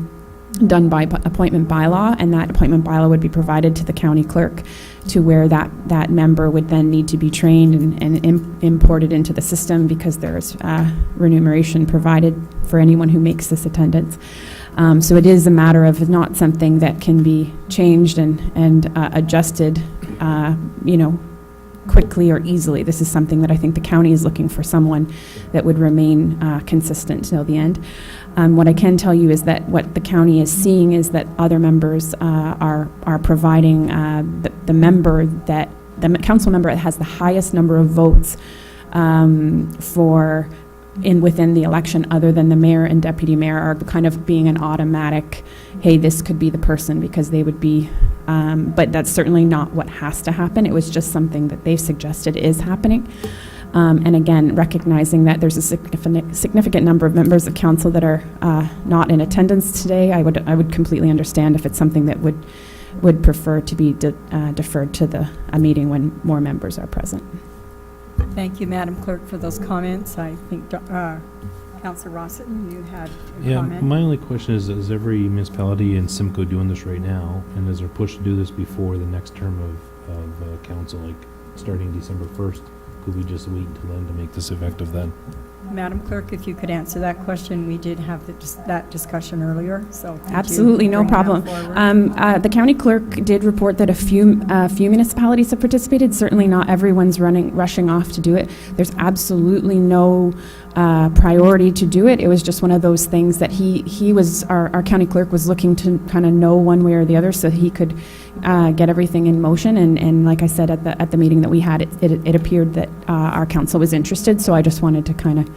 done by appointment bylaw, and that appointment bylaw would be provided to the county clerk, to where that member would then need to be trained and imported into the system, because there's remuneration provided for anyone who makes this attendance. So it is a matter of not something that can be changed and adjusted, quickly or easily. This is something that I think the county is looking for, someone that would remain consistent till the end. What I can tell you is that what the county is seeing is that other members are providing the council member that has the highest number of votes within the election, other than the mayor and deputy mayor, are kind of being an automatic, hey, this could be the person, because they would be, but that's certainly not what has to happen. It was just something that they've suggested is happening. And again, recognizing that there's a significant number of members of council that are not in attendance today, I would completely understand if it's something that would prefer to be deferred to a meeting when more members are present. Thank you, Madam Clerk, for those comments. I think Councillor Rossitten, you had a Yeah, comment. my only question is every municipality in Simcoe doing this right now, and is there push to do this before the next term of council, like starting December 1st? Could we just wait until then to make this effective then? Madam Clerk, if you could answer that question. We did have that discussion earlier, so could you Absolutely, no bring that problem. forward? The county clerk did report that a few municipalities have participated. Certainly not everyone's rushing off to do it. There's absolutely no priority to do it. It was just one of those things that our county clerk was looking to kind of know one way or the other, so he could get everything in motion. And like I said at the meeting that we had, it appeared that our council was interested. So I just wanted to kind of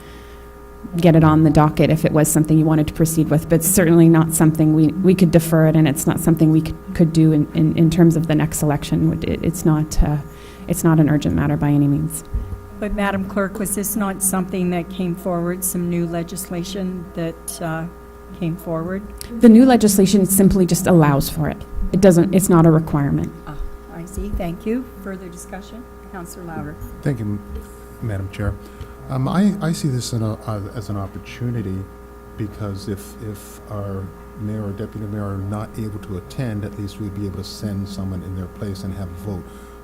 get it on the docket if it was something you wanted to proceed with, but certainly not something we could defer it, and it's not something we could do in terms of the next election. It's not an urgent matter by any means. But Madam Clerk, was this not something that came forward, some new legislation that came forward? The new legislation simply just allows for it. It's not a requirement. I see, thank you. Further discussion? Councillor Louder. Thank you, Madam Chair. I see this as an opportunity, because if our mayor or deputy mayor are not able to attend, at least we'd be able to send someone in their place and have a vote.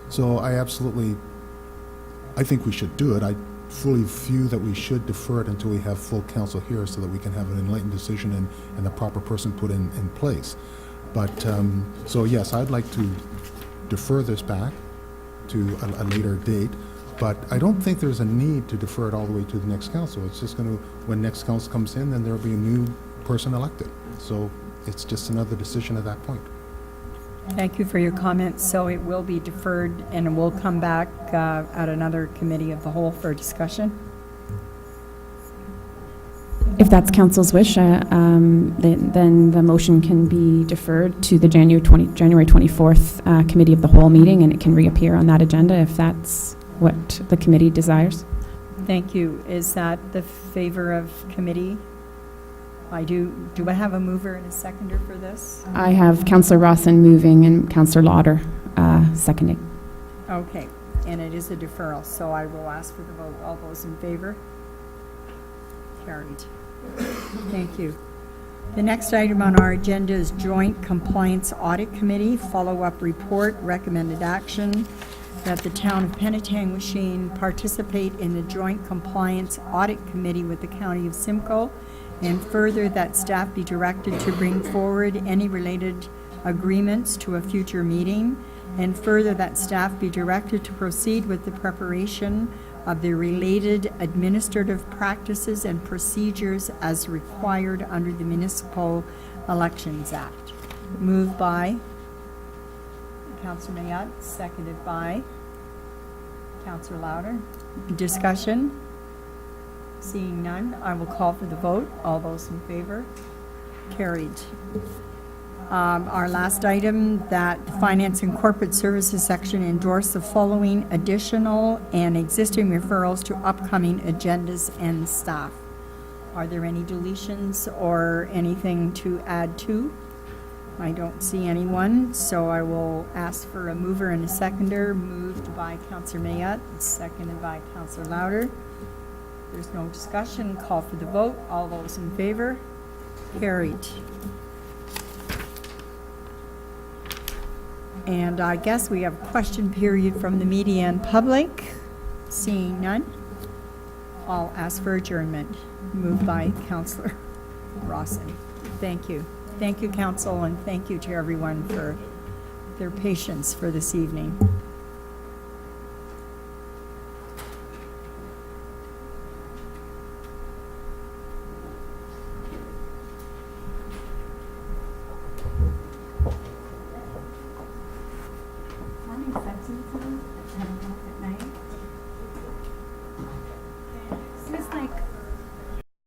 So I think we should do it. I fully view that we should defer it until we have full council here, so that we can have an enlightened decision and the proper person put in place. But, so yes, I'd like to defer this back to a later date, but I don't think there's a need to defer it all the way to the next council. It's just going to, when next council comes in, then there'll be a new person elected. So it's just another decision at that point. Thank you for your comments. So it will be deferred, and it will come back at another committee of the whole for discussion. If that's council's wish, then the motion can be deferred to the January 24th committee of the whole meeting, and it can reappear on that agenda if that's what the committee desires. Thank you. Is that the favor of committee? Do I have a mover and a seconder for this? I have Councillor Rawson moving and Councillor Lauder seconding. Okay, and it is a deferral, so I will ask for the vote. All those in favor? Carried. Thank you. The next item on our agenda is Joint Compliance Audit Committee follow-up report, recommended action that the town of Penetanguishene participate in the Joint Compliance Audit Committee with the County of Simcoe, and further that staff be directed to bring forward any related agreements to a future meeting, and further that staff be directed to proceed with the preparation of the related administrative practices and procedures as required under the Municipal Elections Act. Moved by Councillor Mayat, seconded by Councillor Louder. Discussion? Seeing none, I will call for the vote. All those in favor? Carried. Our last item, that the Finance and Corporate Services section endorse the following additional and existing referrals to upcoming agendas and staff. Are there any deletions or anything to add to? I don't see anyone, so I will ask for a mover and a seconder. Moved by Councillor Mayat, seconded by Councillor Louder. There's no discussion. Call for the vote. All those in favor? Carried. And I guess we have a question period from the media and public. Seeing none, I'll ask for adjournment. Moved by Councillor Rawson. Thank you. Thank you, Council, and thank you to everyone for their patience for this evening.